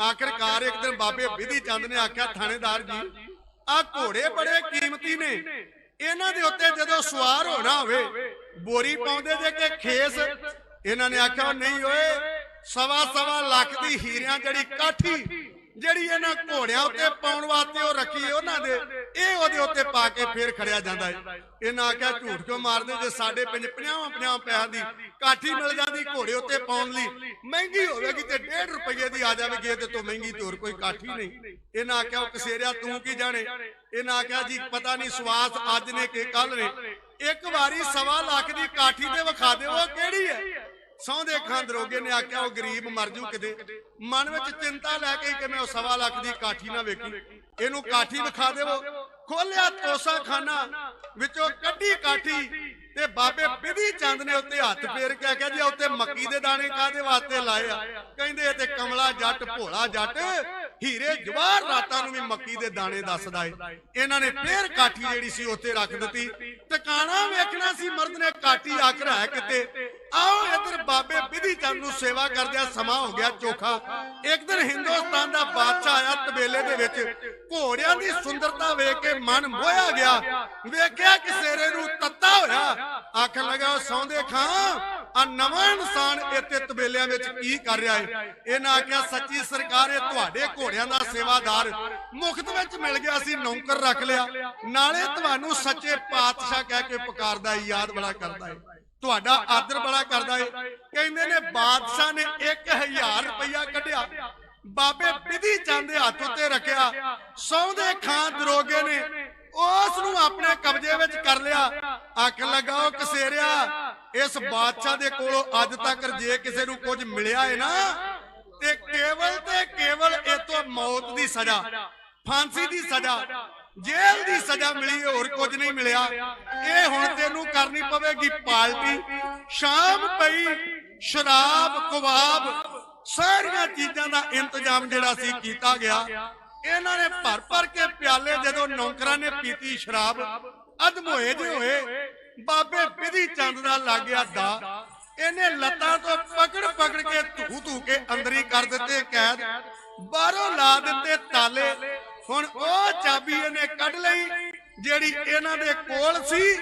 ਆਖਿਰਕਾਰ ਇੱਕ ਦਿਨ ਬਾਬੇ ਬਿਧੀ ਚੰਦ ਨੇ ਆਖਿਆ ਥਾਣੇਦਾਰ ਜੀ ਆਹ ਘੋੜੇ ਬੜੇ ਕੀਮਤੀ ਨੇ, ਇਹਨਾਂ ਦੇ ਉੱਤੇ ਜਦੋਂ ਸਵਾਰ ਹੋਣਾ ਹੋਵੇ ਬੋਰੀ ਪਾਉਂਦੇ ਜੇ ਕਿ ਖੇਸ? ਇਹਨਾਂ ਨੇ ਆਖਿਆ ਨਹੀਂ ਓਏ, 1.25 ਲੱਖ ਦੀ ਹੀਰਿਆਂ ਜਿਹੜੀ ਕਾਠੀ ਜਿਹੜੀ ਇਹਨਾਂ ਘੋੜਿਆਂ ਉੱਤੇ ਪਾਉਣ ਵਾਸਤੇ ਉਹ ਰੱਖੀ ਉਹਨਾਂ ਦੇ, ਇਹ ਉਹਦੇ ਉੱਤੇ ਪਾ ਕੇ ਫੇਰ ਖੜਿਆ ਜਾਂਦਾ ਹੈ। ਇਹਨਾਂ ਆਖਿਆ ਝੂਠ ਕਿਉਂ ਮਾਰਦੇ, ਜੇ ਸਾਡੇ 50 ਪੈਸਿਆਂ ਦੀ ਕਾਠੀ ਮਿਲ ਜਾਂਦੀ ਘੋੜੇ ਉੱਤੇ ਪਾਉਣ ਲਈ, ਮਹਿੰਗੀ ਹੋਵੇਗੀ ਤੇ 1.5 ਰੁਪਏ ਦੀ ਆ ਜਾਵੇਗੀ, ਇਹਦੇ ਤੋਂ ਮਹਿੰਗੀ ਤੇ ਹੋਰ ਕੋਈ ਕਾਠੀ ਨਹੀਂ। ਇਹਨਾਂ ਆਖਿਆ ਉਹ ਕਸੇਰਿਆ ਤੂੰ ਕੀ ਜਾਣੇ? ਇਹਨਾਂ ਆਖਿਆ ਜੀ ਪਤਾ ਨਹੀਂ ਸਵਾਸ ਅੱਜ ਨੇ ਕਿ ਕੱਲ ਨੇ, ਇੱਕ ਵਾਰੀ 1.25 ਲੱਖ ਦੀ ਕਾਠੀ ਤੇ ਵਿਖਾ ਦਿਓ ਉਹ ਕਿਹੜੀ ਹੈ? ਸਹੁੰਦੇ ਖਾਂ ਦਰੋਗੇ ਨੇ ਆਖਿਆ ਉਹ ਗਰੀਬ ਮਰ ਜੂ ਕਿਤੇ। ਮਨ ਵਿੱਚ ਚਿੰਤਾ ਲੈ ਕੇ ਕਿ ਮੈਂ ਉਹ 1.25 ਲੱਖ ਦੀ ਕਾਠੀ ਨਾ ਵੇਖੀ, ਇਹਨੂੰ ਕਾਠੀ ਵਿਖਾ ਦੇਵੋ। ਖੋਲਿਆ ਤੋਸਾ ਖਾਨਾ, ਵਿੱਚੋਂ ਕੱਢੀ ਕਾਠੀ ਤੇ ਬਾਬੇ ਬਿਧੀ ਚੰਦ ਨੇ ਉੱਤੇ ਹੱਥ ਫੇਰ ਕੇ ਆਖਿਆ ਜੀ ਉੱਤੇ ਮੱਕੀ ਦੇ ਦਾਣੇ ਕਾਹਦੇ ਵਾਸਤੇ ਲਾਏ ਆ? ਕਹਿੰਦੇ ਤੇ ਕਮਲਾ ਜੱਟ ਭੋਲਾ ਜੱਟ ਹੀਰੇ ਜਵਾਹਰ ਰਾਤਾਂ ਨੂੰ ਵੀ ਮੱਕੀ ਦੇ ਦਾਣੇ ਦੱਸਦਾ ਏ। ਇਹਨਾਂ ਨੇ ਫੇਰ ਕਾਠੀ ਜਿਹੜੀ ਸੀ ਉੱਤੇ ਰੱਖ ਦਿੱਤੀ। ਟਿਕਾਣਾ ਵੇਖਣਾ ਸੀ ਮਰਦ ਨੇ, ਕਾਠੀ ਆਖਰ ਹੈ ਕਿਤੇ। ਆਓ ਇੱਧਰ ਬਾਬੇ ਬਿਧੀ ਚੰਦ ਨੂੰ ਸੇਵਾ ਕਰਦਿਆਂ ਸਮਾਂ ਹੋ ਗਿਆ ਚੋਖਾ। ਇੱਕ ਦਿਨ ਹਿੰਦੁਸਤਾਨ ਦਾ ਬਾਦਸ਼ਾਹ ਆਇਆ ਤਬੇਲੇ ਦੇ ਵਿੱਚ, ਘੋੜਿਆਂ ਦੀ ਸੁੰਦਰਤਾ ਵੇਖ ਕੇ ਮਨ ਮੋਹਿਆ ਗਿਆ। ਵੇਖਿਆ ਕਿ ਸਿਰੇ ਨੂੰ ਤੱਤਾ ਹੋਇਆ, ਆਖਣ ਲੱਗਾ ਸਹੁੰਦੇ ਖਾਂ ਆ ਨਵਾਂ ਇਨਸਾਨ ਇੱਥੇ ਤਬੇਲਿਆਂ ਵਿੱਚ ਕੀ ਕਰ ਰਿਹਾ ਹੈ? ਇਹਨਾਂ ਆਖਿਆ ਸੱਚੀ ਸਰਕਾਰ ਇਹ ਤੁਹਾਡੇ ਘੋੜਿਆਂ ਦਾ ਸੇਵਾਦਾਰ ਮੁਫਤ ਵਿੱਚ ਮਿਲ ਗਿਆ ਸੀ, ਨੌਕਰ ਰੱਖ ਲਿਆ, ਨਾਲੇ ਤੁਹਾਨੂੰ ਸੱਚੇ ਪਾਤਸ਼ਾਹ ਕਹਿ ਕੇ ਪੁਕਾਰਦਾ, ਯਾਦ ਬੜਾ ਕਰਦਾ ਹੈ, ਤੁਹਾਡਾ ਆਦਰ ਬੜਾ ਕਰਦਾ ਹੈ। ਕਹਿੰਦੇ ਨੇ ਬਾਦਸ਼ਾਹ ਨੇ 1000 ਰੁਪਇਆ ਕੱਢਿਆ, ਬਾਬੇ ਬਿਧੀ ਚੰਦ ਦੇ ਹੱਥ ਉੱਤੇ ਰੱਖਿਆ। ਸਹੁੰਦੇ ਖਾਂ ਦਰੋਗੇ ਨੇ ਉਸ ਨੂੰ ਆਪਣੇ ਕਬਜ਼ੇ ਵਿੱਚ ਕਰ ਲਿਆ। ਆਖਣ ਲੱਗਾ ਉਹ ਕਸੇਰਿਆ, ਇਸ ਬਾਦਸ਼ਾਹ ਦੇ ਕੋਲੋਂ ਅੱਜ ਤੱਕ ਜੇ ਕਿਸੇ ਨੂੰ ਕੁਝ ਮਿਲਿਆ ਹੈ ਨਾ ਤੇ ਕੇਵਲ ਇਹ ਤੋਂ ਮੌਤ ਦੀ ਸਜ਼ਾ, ਫਾਂਸੀ ਦੀ ਸਜ਼ਾ, ਜੇਲ੍ਹ ਦੀ ਸਜ਼ਾ ਮਿਲੀ, ਹੋਰ ਕੁਝ ਨਹੀਂ ਮਿਲਿਆ। ਇਹ ਹੁਣ ਤੈਨੂੰ ਕਰਨੀ ਪਵੇਗੀ ਪਾਲਟੀ। ਸ਼ਾਮ ਪਈ, ਸ਼ਰਾਬ ਕਬਾਬ ਸਾਰੀਆਂ ਚੀਜ਼ਾਂ ਦਾ ਇੰਤਜ਼ਾਮ ਜਿਹੜਾ ਸੀ ਕੀਤਾ ਗਿਆ। ਇਹਨਾਂ ਨੇ ਭਰ ਕੇ ਪਿਆਲੇ ਜਦੋਂ ਨੌਕਰਾਂ ਨੇ ਪੀਤੀ ਸ਼ਰਾਬ, ਅਧਮੋਏ ਜੇ ਹੋਏ। ਬਾਬੇ ਬਿਧੀ ਚੰਦ ਦਾ ਲੱਗ ਗਿਆ ਦਾ, ਇਹਨੇ ਲੱਤਾਂ ਤੋਂ ਪਕੜ ਕੇ ਧੂ ਕੇ ਅੰਦਰੀ ਕਰ ਦਿੱਤੇ ਕੈਦ, ਬਾਹਰੋਂ ਲਾ ਦਿੱਤੇ ਤਾਲੇ। ਹੁਣ ਉਹ ਚਾਬੀ ਇਹਨੇ ਕੱਢ ਲਈ ਜਿਹੜੀ ਇਹਨਾਂ ਦੇ ਕੋਲ ਸੀ,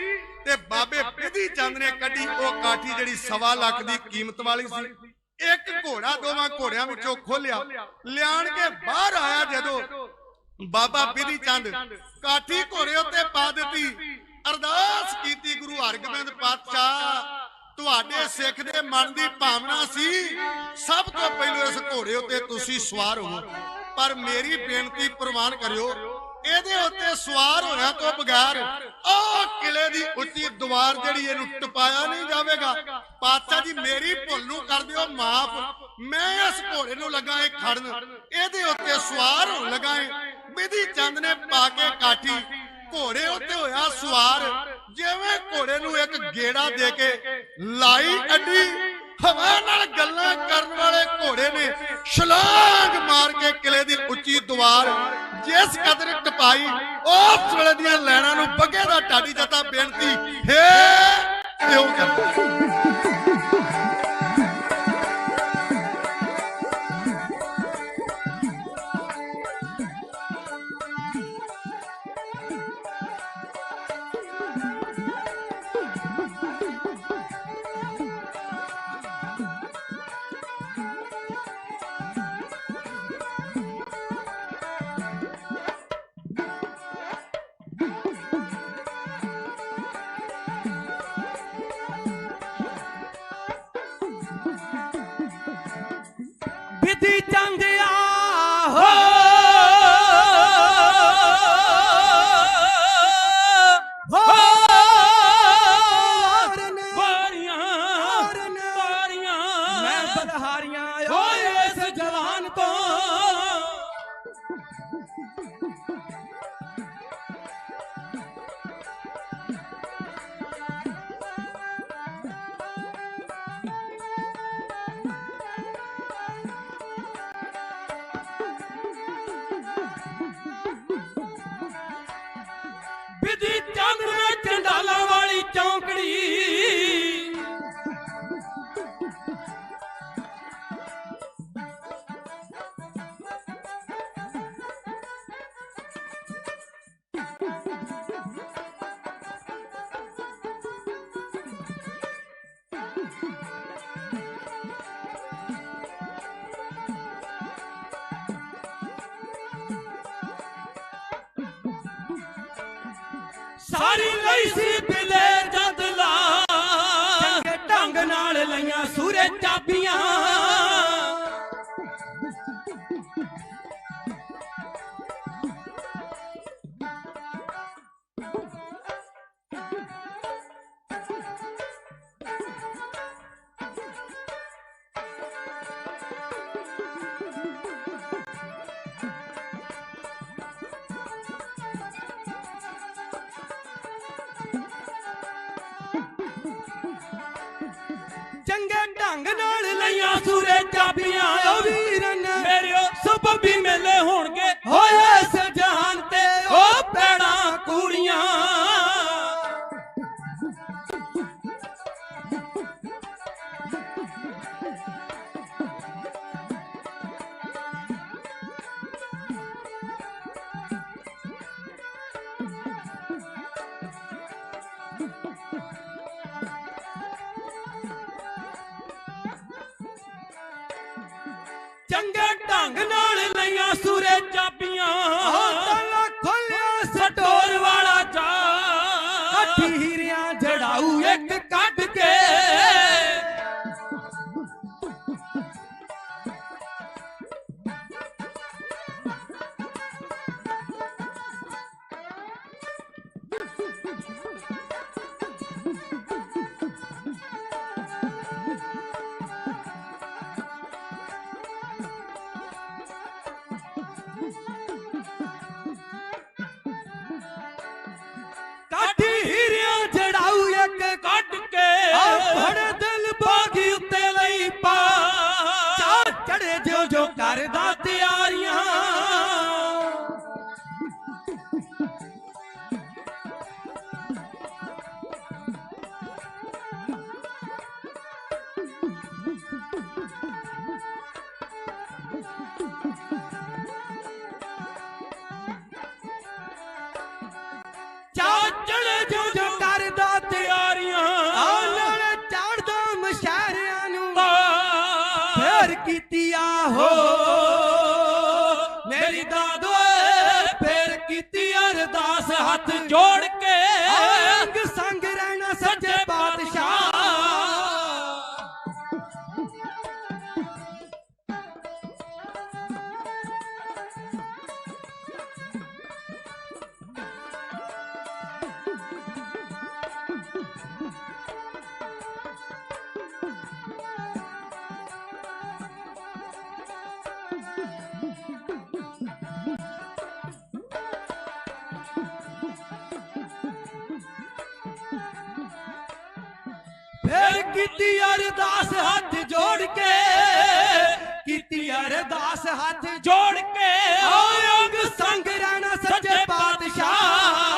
ਤੇ ਬਾਬੇ ਬਿਧੀ ਚੰਦ ਨੇ ਕੱਢੀ ਉਹ ਕਾਠੀ ਜਿਹੜੀ 1.25 ਲੱਖ ਦੀ ਕੀਮਤ ਵਾਲੀ ਸੀ। ਇੱਕ ਘੋੜਾ ਦੋਵਾਂ ਘੋੜਿਆਂ ਵਿੱਚੋਂ ਖੋਲਿਆ, ਲਿਆਣ ਕੇ ਬਾਹਰ ਆਇਆ ਜਦੋਂ ਬਾਬਾ ਬਿਧੀ ਚੰਦ, ਕਾਠੀ ਘੋੜੇ ਉੱਤੇ ਪਾ ਦਿੱਤੀ, ਅਰਦਾਸ ਕੀਤੀ ਗੁਰੂ ਹਰਗੋਬਿੰਦ ਪਾਤਸ਼ਾਹ ਤੁਹਾਡੇ ਸਿੱਖ ਦੇ ਮਨ ਦੀ ਭਾਵਨਾ ਸੀ ਸਭ ਤੋਂ ਪਹਿਲਾਂ ਇਸ ਘੋੜੇ ਉੱਤੇ ਤੁਸੀਂ ਸਵਾਰ ਹੋ, ਪਰ ਮੇਰੀ ਬੇਨਤੀ ਪ੍ਰਵਾਨ ਕਰਿਓ, ਇਹਦੇ ਉੱਤੇ ਸਵਾਰ ਹੋਇਆ ਤੋਂ ਬਗੈਰ ਆਹ ਕਿਲੇ ਦੀ ਉੱਚੀ ਦੀਵਾਰ ਜਿਹੜੀ ਇਹਨੂੰ ਟਪਾਇਆ ਨਹੀਂ ਜਾਵੇਗਾ। ਪਾਤਸ਼ਾਹ ਜੀ ਮੇਰੀ ਭੁੱਲ ਨੂੰ ਕਰ ਦਿਓ ਮਾਫ। ਮੈਂ ਇਸ ਘੋੜੇ ਨੂੰ ਲੱਗਾ ਏ ਖੜਨ, ਇਹਦੇ ਉੱਤੇ ਸਵਾਰ ਹੋਣ ਲੱਗਾ ਏ। ਬਿਧੀ ਚੰਦ ਨੇ ਪਾ ਕੇ ਕਾਠੀ ਘੋੜੇ ਉੱਤੇ ਹੋਇਆ ਸਵਾਰ, ਜਿਵੇਂ ਘੋੜੇ ਨੂੰ ਇੱਕ ਗੇੜਾ ਦੇ ਕੇ ਲਾਈ ਅੱਡੀ, ਹਵਾ ਨਾਲ ਗੱਲਾਂ ਕਰਨ ਵਾਲੇ ਘੋੜੇ ਨੇ ਛਲਾਂਗ ਮਾਰ ਕੇ ਕਿਲੇ ਦੀ ਉੱਚੀ ਦੀਵਾਰ ਜਿਸ ਕਦਰ ਟਪਾਈ, ਉਸ ਵੇਲੇ ਦੀਆਂ ਲੈਣਾਂ ਨੂੰ ਬੱਗੇ ਦਾ ਢਾਡੀ ਜੱਤਾ ਬੇਨਤੀ ਹੈ ਕਿਉਂ ਕਰਦਾ। ਬਿਧੀ ਚੰਦ ਆਹੋ ਵਾਰੀਆਂ ਮੈਂ ਬਦਹਾਰੀਆਂ ਓਏ ਇਸ ਜਵਾਨ ਤੋਂ। ਬਿਧੀ ਚੰਦ ਨੇ ਚੰਡਾਲਾਂ ਵਾਲੀ ਚੌਂਕੜੀ ਸਾਰੀ ਲਈ ਸੀ ਬਿਲੇ ਜਦਲਾ, ਚੰਗੇ ਢੰਗ ਨਾਲ ਲਈਆਂ ਸੂਰੇ ਚਾਬੀਆਂ। ਚੰਗੇ ਢੰਗ ਨਾਲ ਲਈਆਂ ਸੂਰੇ ਚਾਬੀਆਂ, ਓ ਵੀਰਨ ਮੇਰੇ ਸੁਭ ਵੀ ਮੇਲੇ ਹੋਣਗੇ ਹੋਏ ਇਸ ਜਹਾਨ ਤੇ ਓ ਪੈੜਾਂ ਕੂੜੀਆਂ। ਚੰਗੇ ਢੰਗ ਨਾਲ ਲਈਆਂ ਸੂਰੇ ਚਾਬੀਆਂ, ਤਾਲਾ ਖੋਲਿਆ ਸਟੋਰ ਵਾਲਾ ਚਾ, ਅੱਠੀ ਹੀਰਿਆਂ ਜੜਾਊ ਇੱਕ ਕੱਢ ਕੇ। ਕਾਠੀ ਹੀਰਿਆਂ ਜੜਾਊ ਇੱਕ ਕੱਢ ਕੇ, ਬੜੇ ਦਿਲ ਬਾਗੀ ਉੱਤੇ ਲਈ ਪਾ, ਚਾਰ ਚੜੇ ਜਿਉ ਜੋ ਕਰਦਾ ਤਿਆਰੀਆਂ। ਚੜੇ ਜੋ ਜੋ ਕਰਦਾ ਤਿਆਰੀਆਂ, ਨਾਲ ਚੜਦਾ ਮਸ਼ਹਿਰਿਆਂ ਨੂੰ ਫੇਰ ਕੀਤੀ ਆਹੋ ਮੇਰੀ ਦਾਦੋ, ਫੇਰ ਕੀਤੀ ਅਰਦਾਸ ਹੱਥ ਜੋੜ ਕੇ, ਅੰਗ ਸੰਗ ਰਹਿਣਾ ਸੱਚੇ ਪਾਤਸ਼ਾਹ। ਫੇਰ ਕੀਤੀ ਅਰਦਾਸ ਹੱਥ ਜੋੜ ਕੇ, ਕੀਤੀ ਅਰਦਾਸ ਹੱਥ ਜੋੜ ਕੇ ਅੰਗ ਸੰਗ ਰਹਿਣਾ ਸੱਚੇ ਪਾਤਸ਼ਾਹ।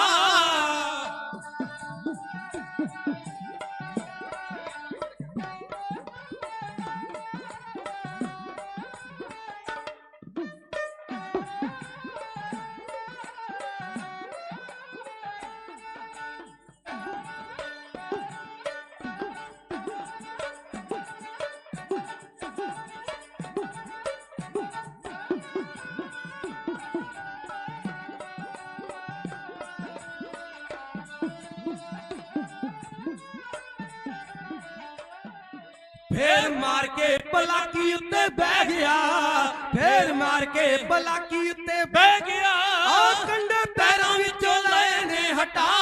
ਫੇਰ ਮਾਰ ਕੇ ਪਲਾਕੀ ਉੱਤੇ ਬਹਿ ਗਿਆ, ਫੇਰ ਮਾਰ ਕੇ ਪਲਾਕੀ ਉੱਤੇ ਬਹਿ ਗਿਆ ਆ ਕੰਡੇ ਪੈਰਾਂ ਵਿੱਚੋਂ ਲਏ ਨੇ ਹਟਾ।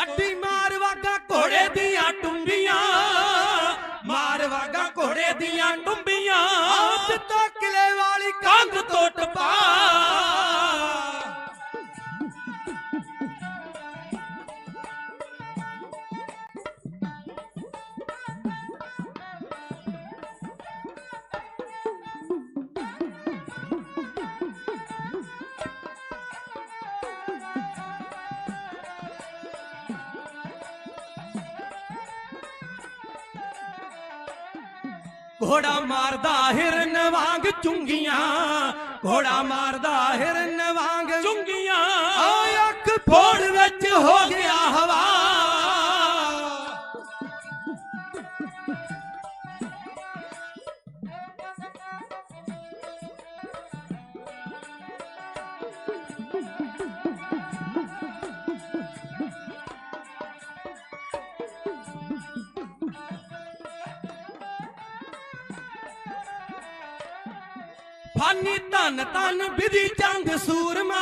ਅੱਡੀ ਮਾਰ ਵਾਗਾ ਘੋੜੇ ਦੀਆਂ ਟੁੰਬੀਆਂ, ਮਾਰ ਵਾਗਾ ਘੋੜੇ ਦੀਆਂ ਟੁੰਬੀਆਂ ਦਿੱਤਾ ਕਿਲੇ ਵਾਲੀ ਕੰਧ ਤੋਂ ਟਪਾ। ਘੋੜਾ ਮਾਰਦਾ ਹਿਰਨ ਵਾਂਗ ਚੁੰਗੀਆਂ, ਘੋੜਾ ਮਾਰਦਾ ਹਿਰਨ ਵਾਂਗ ਚੁੰਗੀਆਂ ਆ ਅੱਖ ਫੋੜ ਵਿੱਚ ਹੋ ਗਿਆ ਹਵਾ। ਫਾਨੀ ਧਨ ਧਨ ਬਿਧੀ ਚੰਦ ਸੂਰਮਾ,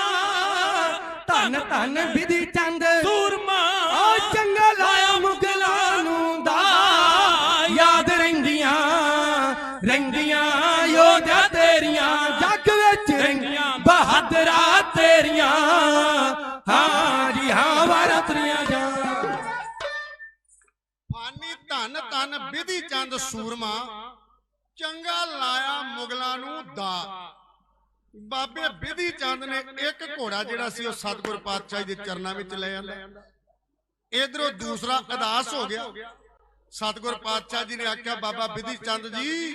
ਧਨ ਧਨ ਬਿਧੀ ਚੰਦ ਸੂਰਮਾ ਆ ਚੰਗਾ ਲਾਇਆ ਮੁਗਲਾਂ ਨੂੰ ਦਾ। ਯਾਦ ਰਹਿੰਦੀਆਂ ਰਹਿੰਦੀਆਂ ਯੋਧਾ ਤੇਰੀਆਂ, ਜੱਗ ਵਿੱਚ ਰਹਿੰਦੀਆਂ ਬਹਾਦਰਾ ਤੇਰੀਆਂ। ਹਾਂ ਜੀ ਹਾਂ ਵਾਰਾਂ ਤੇਰੀਆਂ ਜਾਂ ਫਾਨੀ ਧਨ ਧਨ ਬਿਧੀ ਚੰਦ ਸੂਰਮਾ, ਚੰਗਾ ਲਾਇਆ ਮੁਗਲਾਂ ਨੂੰ ਦਾ। ਬਾਬੇ ਬਿਧੀ ਚੰਦ ਨੇ ਇੱਕ ਘੋੜਾ ਜਿਹੜਾ ਸੀ ਉਹ ਸਤਿਗੁਰ ਪਾਤਸ਼ਾਹ ਦੇ ਚਰਨਾਂ ਵਿੱਚ ਲੈ ਆਂਦਾ। ਇਧਰੋਂ ਦੂਸਰਾ ਅਦਾਸ ਹੋ ਗਿਆ। ਸਤਿਗੁਰ ਪਾਤਸ਼ਾਹ ਜੀ ਨੇ ਆਖਿਆ ਬਾਬਾ ਬਿਧੀ ਚੰਦ ਜੀ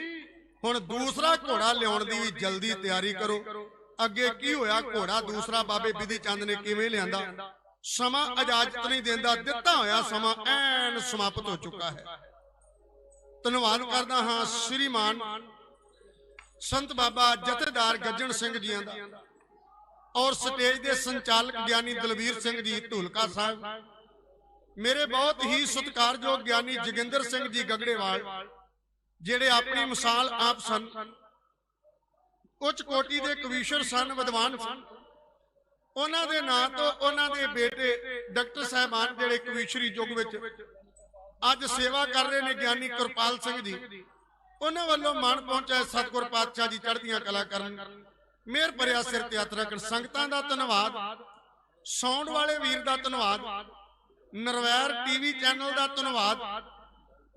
ਹੁਣ ਦੂਸਰਾ ਘੋੜਾ ਲਿਆਉਣ ਦੀ ਵੀ ਜਲਦੀ ਤਿਆਰੀ ਕਰੋ। ਅੱਗੇ ਕੀ ਹੋਇਆ, ਘੋੜਾ ਦੂਸਰਾ ਬਾਬੇ ਬਿਧੀ ਚੰਦ ਨੇ ਕਿਵੇਂ ਲਿਆਂਦਾ? ਸਮਾਂ ਇਜਾਜ਼ਤ ਨਹੀਂ ਦਿੰਦਾ, ਦਿੱਤਾ ਹੋਇਆ ਸਮਾਂ ਐਨ ਸਮਾਪਤ ਹੋ ਚੁੱਕਾ ਹੈ। ਧੰਨਵਾਦ ਕਰਦਾ ਹਾਂ ਸ਼੍ਰੀਮਾਨ ਸੰਤ ਬਾਬਾ ਜਥੇਦਾਰ ਗੱਜਣ ਸਿੰਘ ਜੀਆਂ ਦਾ ਔਰ ਸਟੇਜ ਦੇ ਸੰਚਾਲਕ ਗਿਆਨੀ ਦਲਵੀਰ ਸਿੰਘ ਜੀ ਧੂਲਕਾ ਸਾਹਿਬ, ਮੇਰੇ ਬਹੁਤ ਹੀ ਸਤਿਕਾਰਯੋਗ ਗਿਆਨੀ ਜੋਗਿੰਦਰ ਸਿੰਘ ਜੀ ਗਗੜੇਵਾਲ, ਜਿਹੜੇ ਆਪਣੀ ਮਿਸਾਲ ਆਪ ਸਨ, ਉੱਚ ਕੋਟੀ ਦੇ ਕਵੀਸ਼ਰ ਸਨ, ਵਿਦਵਾਨ ਸਨ। ਉਹਨਾਂ ਦੇ ਨਾਂ ਤੋਂ ਉਹਨਾਂ ਦੇ ਬੇਟੇ ਡਾਕਟਰ ਸਾਹਿਬਾਨ ਜਿਹੜੇ ਕਵੀਸ਼ਰੀ ਯੁੱਗ ਵਿੱਚ ਅੱਜ ਸੇਵਾ ਕਰ ਰਹੇ ਨੇ, ਗਿਆਨੀ ਕਿਰਪਾਲ ਸਿੰਘ ਜੀ, ਉਹਨਾਂ ਵੱਲੋਂ ਮਾਣ ਪਹੁੰਚਾਇਆ। ਸਤਿਗੁਰ ਪਾਤਸ਼ਾਹ ਜੀ ਚੜ੍ਹਦੀਆਂ ਕਲਾ ਕਰਨ, ਮਿਹਰ ਭਰਿਆ ਸਿਰ ਤੇ ਹੱਥ ਰੱਖਣ। ਸੰਗਤਾਂ ਦਾ ਧੰਨਵਾਦ, ਸਾਊਂਡ ਵਾਲੇ ਵੀਰ ਦਾ ਧੰਨਵਾਦ, ਨਰਵੈਰ ਟੀਵੀ ਚੈਨਲ ਦਾ ਧੰਨਵਾਦ।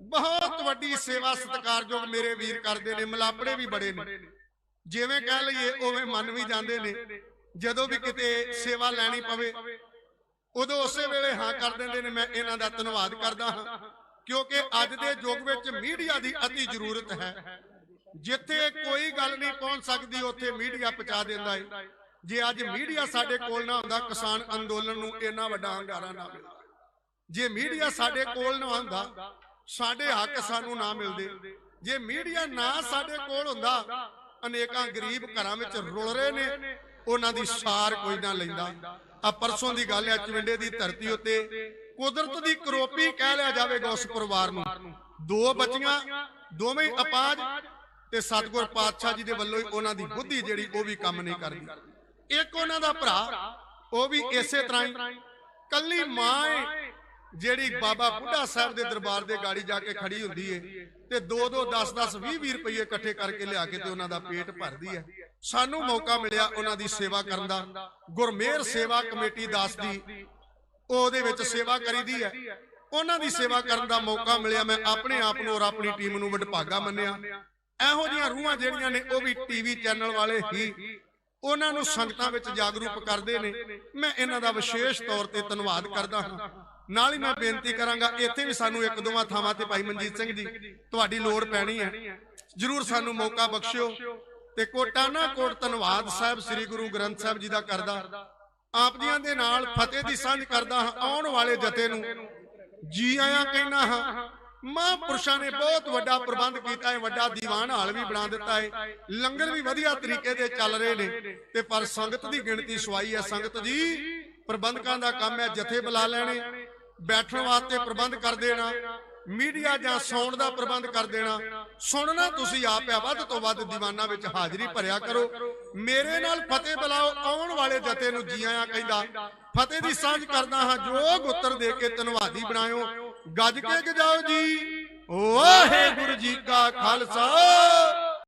ਬਹੁਤ ਵੱਡੀ ਸੇਵਾ ਸਤਿਕਾਰਯੋਗ ਮੇਰੇ ਵੀਰ ਕਰਦੇ ਨੇ, ਮਲਾਪੜੇ ਵੀ ਬੜੇ ਨੇ, ਜਿਵੇਂ ਕਹਿ ਲਈਏ ਉਵੇਂ ਮੰਨ ਵੀ ਜਾਂਦੇ ਨੇ। ਜਦੋਂ ਵੀ ਕਿਤੇ ਸੇਵਾ ਲੈਣੀ ਪਵੇ ਉਦੋਂ ਉਸੇ ਵੇਲੇ ਹਾਂ ਕਰ ਦਿੰਦੇ ਨੇ। ਮੈਂ ਇਹਨਾਂ ਦਾ ਧੰਨਵਾਦ ਕਰਦਾ ਹਾਂ, ਕਿਉਂਕਿ ਅੱਜ ਦੇ ਯੁੱਗ ਵਿੱਚ ਮੀਡੀਆ ਦੀ ਅਤੀ ਜ਼ਰੂਰਤ ਹੈ। ਜਿੱਥੇ ਕੋਈ ਗੱਲ ਨਹੀਂ ਪਹੁੰਚ ਸਕਦੀ ਉੱਥੇ ਮੀਡੀਆ ਪਹੁੰਚਾ ਦਿੰਦਾ ਹੈ। ਜੇ ਅੱਜ ਮੀਡੀਆ ਸਾਡੇ ਕੋਲ ਨਾ ਹੁੰਦਾ, ਕਿਸਾਨ ਅੰਦੋਲਨ ਨੂੰ ਇੰਨਾ ਵੱਡਾ ਹੰਗਾਰਾ ਨਾ ਮਿਲਦਾ। ਜੇ ਮੀਡੀਆ ਸਾਡੇ ਕੋਲ ਨਾ ਹੁੰਦਾ, ਸਾਡੇ ਹੱਕ ਸਾਨੂੰ ਨਾ ਮਿਲਦੇ। ਜੇ ਮੀਡੀਆ ਨਾ ਸਾਡੇ ਕੋਲ ਹੁੰਦਾ, ਅਨੇਕਾਂ ਗਰੀਬ ਘਰਾਂ ਵਿੱਚ ਰੁਲ ਰਹੇ ਨੇ, ਉਹਨਾਂ ਦੀ ਸਾਰ ਕੋਈ ਨਾ ਲੈਂਦਾ। ਆ ਪਰਸੋਂ ਦੀ ਗੱਲ ਹੈ, ਚਵਿੰਡੇ ਦੀ ਧਰਤੀ ਉੱਤੇ ਕੁਦਰਤ ਦੀ ਕਰੋਪੀ ਕਹਿ ਲਿਆ ਜਾਵੇਗਾ ਉਸ ਪਰਿਵਾਰ ਨੂੰ। 2 ਬੱਚੀਆਂ, ਦੋਵੇਂ ਅਪਾਜ, ਤੇ ਸਤਿਗੁਰ ਪਾਤਸ਼ਾਹ ਜੀ ਦੇ ਵੱਲੋਂ ਹੀ ਉਹਨਾਂ ਦੀ ਬੁੱਧੀ ਜਿਹੜੀ ਉਹ ਵੀ ਕੰਮ ਨਹੀਂ ਕਰਦੀ। ਇੱਕ ਉਹਨਾਂ ਦਾ ਭਰਾ, ਉਹ ਵੀ ਇਸੇ ਤਰ੍ਹਾਂ ਹੀ ਕੱਲੀ ਮਾਂ ਹੈ ਜਿਹੜੀ ਬਾਬਾ ਬੁੱਢਾ ਸਾਹਿਬ ਦੇ ਦਰਬਾਰ ਦੇ ਗਾੜੀ ਜਾ ਕੇ ਖੜੀ ਹੁੰਦੀ ਏ ਤੇ 2-2 10-10 20-20 ਰੁਪਏ ਇਕੱਠੇ ਕਰਕੇ ਲਿਆ ਕੇ ਤੇ ਉਹਨਾਂ ਦਾ ਪੇਟ ਭਰਦੀ ਹੈ। ਸਾਨੂੰ ਮੌਕਾ ਮਿਲਿਆ ਉਹਨਾਂ ਦੀ ਸੇਵਾ ਕਰਨ ਦਾ। ਗੁਰਮੇਰ ਸੇਵਾ ਕਮੇਟੀ ਦਾਸ ਦੀ ਉਹਦੇ ਵਿੱਚ ਸੇਵਾ ਕਰੀਦੀ ਹੈ। ਉਹਨਾਂ ਦੀ ਸੇਵਾ ਕਰਨ ਦਾ ਮੌਕਾ ਮਿਲਿਆ। ਮੈਂ ਆਪਣੇ ਆਪ ਨੂੰ ਔਰ ਆਪਣੀ ਟੀਮ ਨੂੰ ਵਡਭਾਗਾ ਮੰਨਿਆ। ਇਹੋ ਜਿਹੀਆਂ ਰੂਹਾਂ ਜਿਹੜੀਆਂ ਨੇ ਉਹ ਵੀ ਟੀਵੀ ਚੈਨਲ ਵਾਲੇ ਹੀ ਉਹਨਾਂ ਨੂੰ ਸੰਗਤਾਂ ਵਿੱਚ ਜਾਗਰੂਕ ਕਰਦੇ ਨੇ। ਮੈਂ ਇਹਨਾਂ ਦਾ ਵਿਸ਼ੇਸ਼ ਤੌਰ ਤੇ ਧੰਨਵਾਦ ਕਰਦਾ ਹਾਂ। ਨਾਲ ਹੀ ਮੈਂ ਬੇਨਤੀ ਕਰਾਂਗਾ, ਇੱਥੇ ਵੀ ਸਾਨੂੰ 1-2 ਥਾਵਾਂ ਤੇ ਭਾਈ ਮਨਜੀਤ ਸਿੰਘ ਜੀ ਤੁਹਾਡੀ ਲੋੜ ਪੈਣੀ ਹੈ, ਜਰੂਰ ਸਾਨੂੰ ਮੌਕਾ ਬਖਸ਼ਿਓ। ਤੇ ਕੋਟਾਨਾ ਕੋਟ ਧੰਨਵਾਦ ਸਾਹਿਬ ਸ੍ਰੀ ਗੁਰੂ ਗ੍ਰੰਥ ਸਾਹਿਬ ਜੀ ਦਾ ਕਰਦਾ, ਆਪ ਜੀਆਂ ਦੇ ਨਾਲ ਫਤਿਹ ਦੀ ਸਾਂਝ ਕਰਦਾ ਹਾਂ। ਆਉਣ ਵਾਲੇ ਜਥੇ ਨੂੰ ਜੀ ਆਇਆਂ ਕਹਿਣਾ ਹਾਂ। ਮਹਾਂਪੁਰਸ਼ਾਂ ਨੇ ਬਹੁਤ ਵੱਡਾ ਪ੍ਰਬੰਧ ਕੀਤਾ ਹੈ, ਵੱਡਾ ਦੀਵਾਨ ਹਾਲ ਵੀ ਬਣਾ ਦਿੱਤਾ ਹੈ, ਲੰਗਰ ਵੀ ਵਧੀਆ ਤਰੀਕੇ ਦੇ ਚੱਲ ਰਹੇ ਨੇ ਤੇ ਪਰ ਸੰਗਤ ਦੀ ਗਿਣਤੀ ਸਵਾਈ ਹੈ। ਸੰਗਤ ਜੀ, ਪ੍ਰਬੰਧਕਾਂ ਦਾ ਕੰਮ ਹੈ ਜਥੇ ਬੁਲਾ ਲੈਣੇ, ਬੈਠਣ ਵਾਸਤੇ ਪ੍ਰਬੰਧ ਕਰ ਦੇਣਾ, ਮੀਡੀਆ ਜਾਂ ਸੌਣ ਦਾ ਪ੍ਰਬੰਧ ਕਰ ਦੇਣਾ। ਸੁਣਨਾ ਤੁਸੀਂ ਆਪ ਹੈ, ਵੱਧ ਤੋਂ ਵੱਧ ਦੀਵਾਨਾਂ ਵਿੱਚ ਹਾਜ਼ਰੀ ਭਰਿਆ ਕਰੋ। ਮੇਰੇ ਨਾਲ ਫਤਿਹ ਬੁਲਾਓ। ਆਉਣ ਵਾਲੇ ਜਥੇ ਨੂੰ ਜੀ ਆਇਆਂ ਕਹਿੰਦਾ, ਫਤਿਹ ਦੀ ਸਾਂਝ ਕਰਦਾ ਹਾਂ। ਜੋਗ ਉੱਤਰ ਦੇ ਕੇ ਧੰਨਵਾਦੀ ਬਣਾਇਓ। ਗੱਜ ਕੇ ਗਜਾਓ ਜੀ। ਵਾਹਿਗੁਰੂ ਜੀ ਕਾ ਖਾਲਸਾ।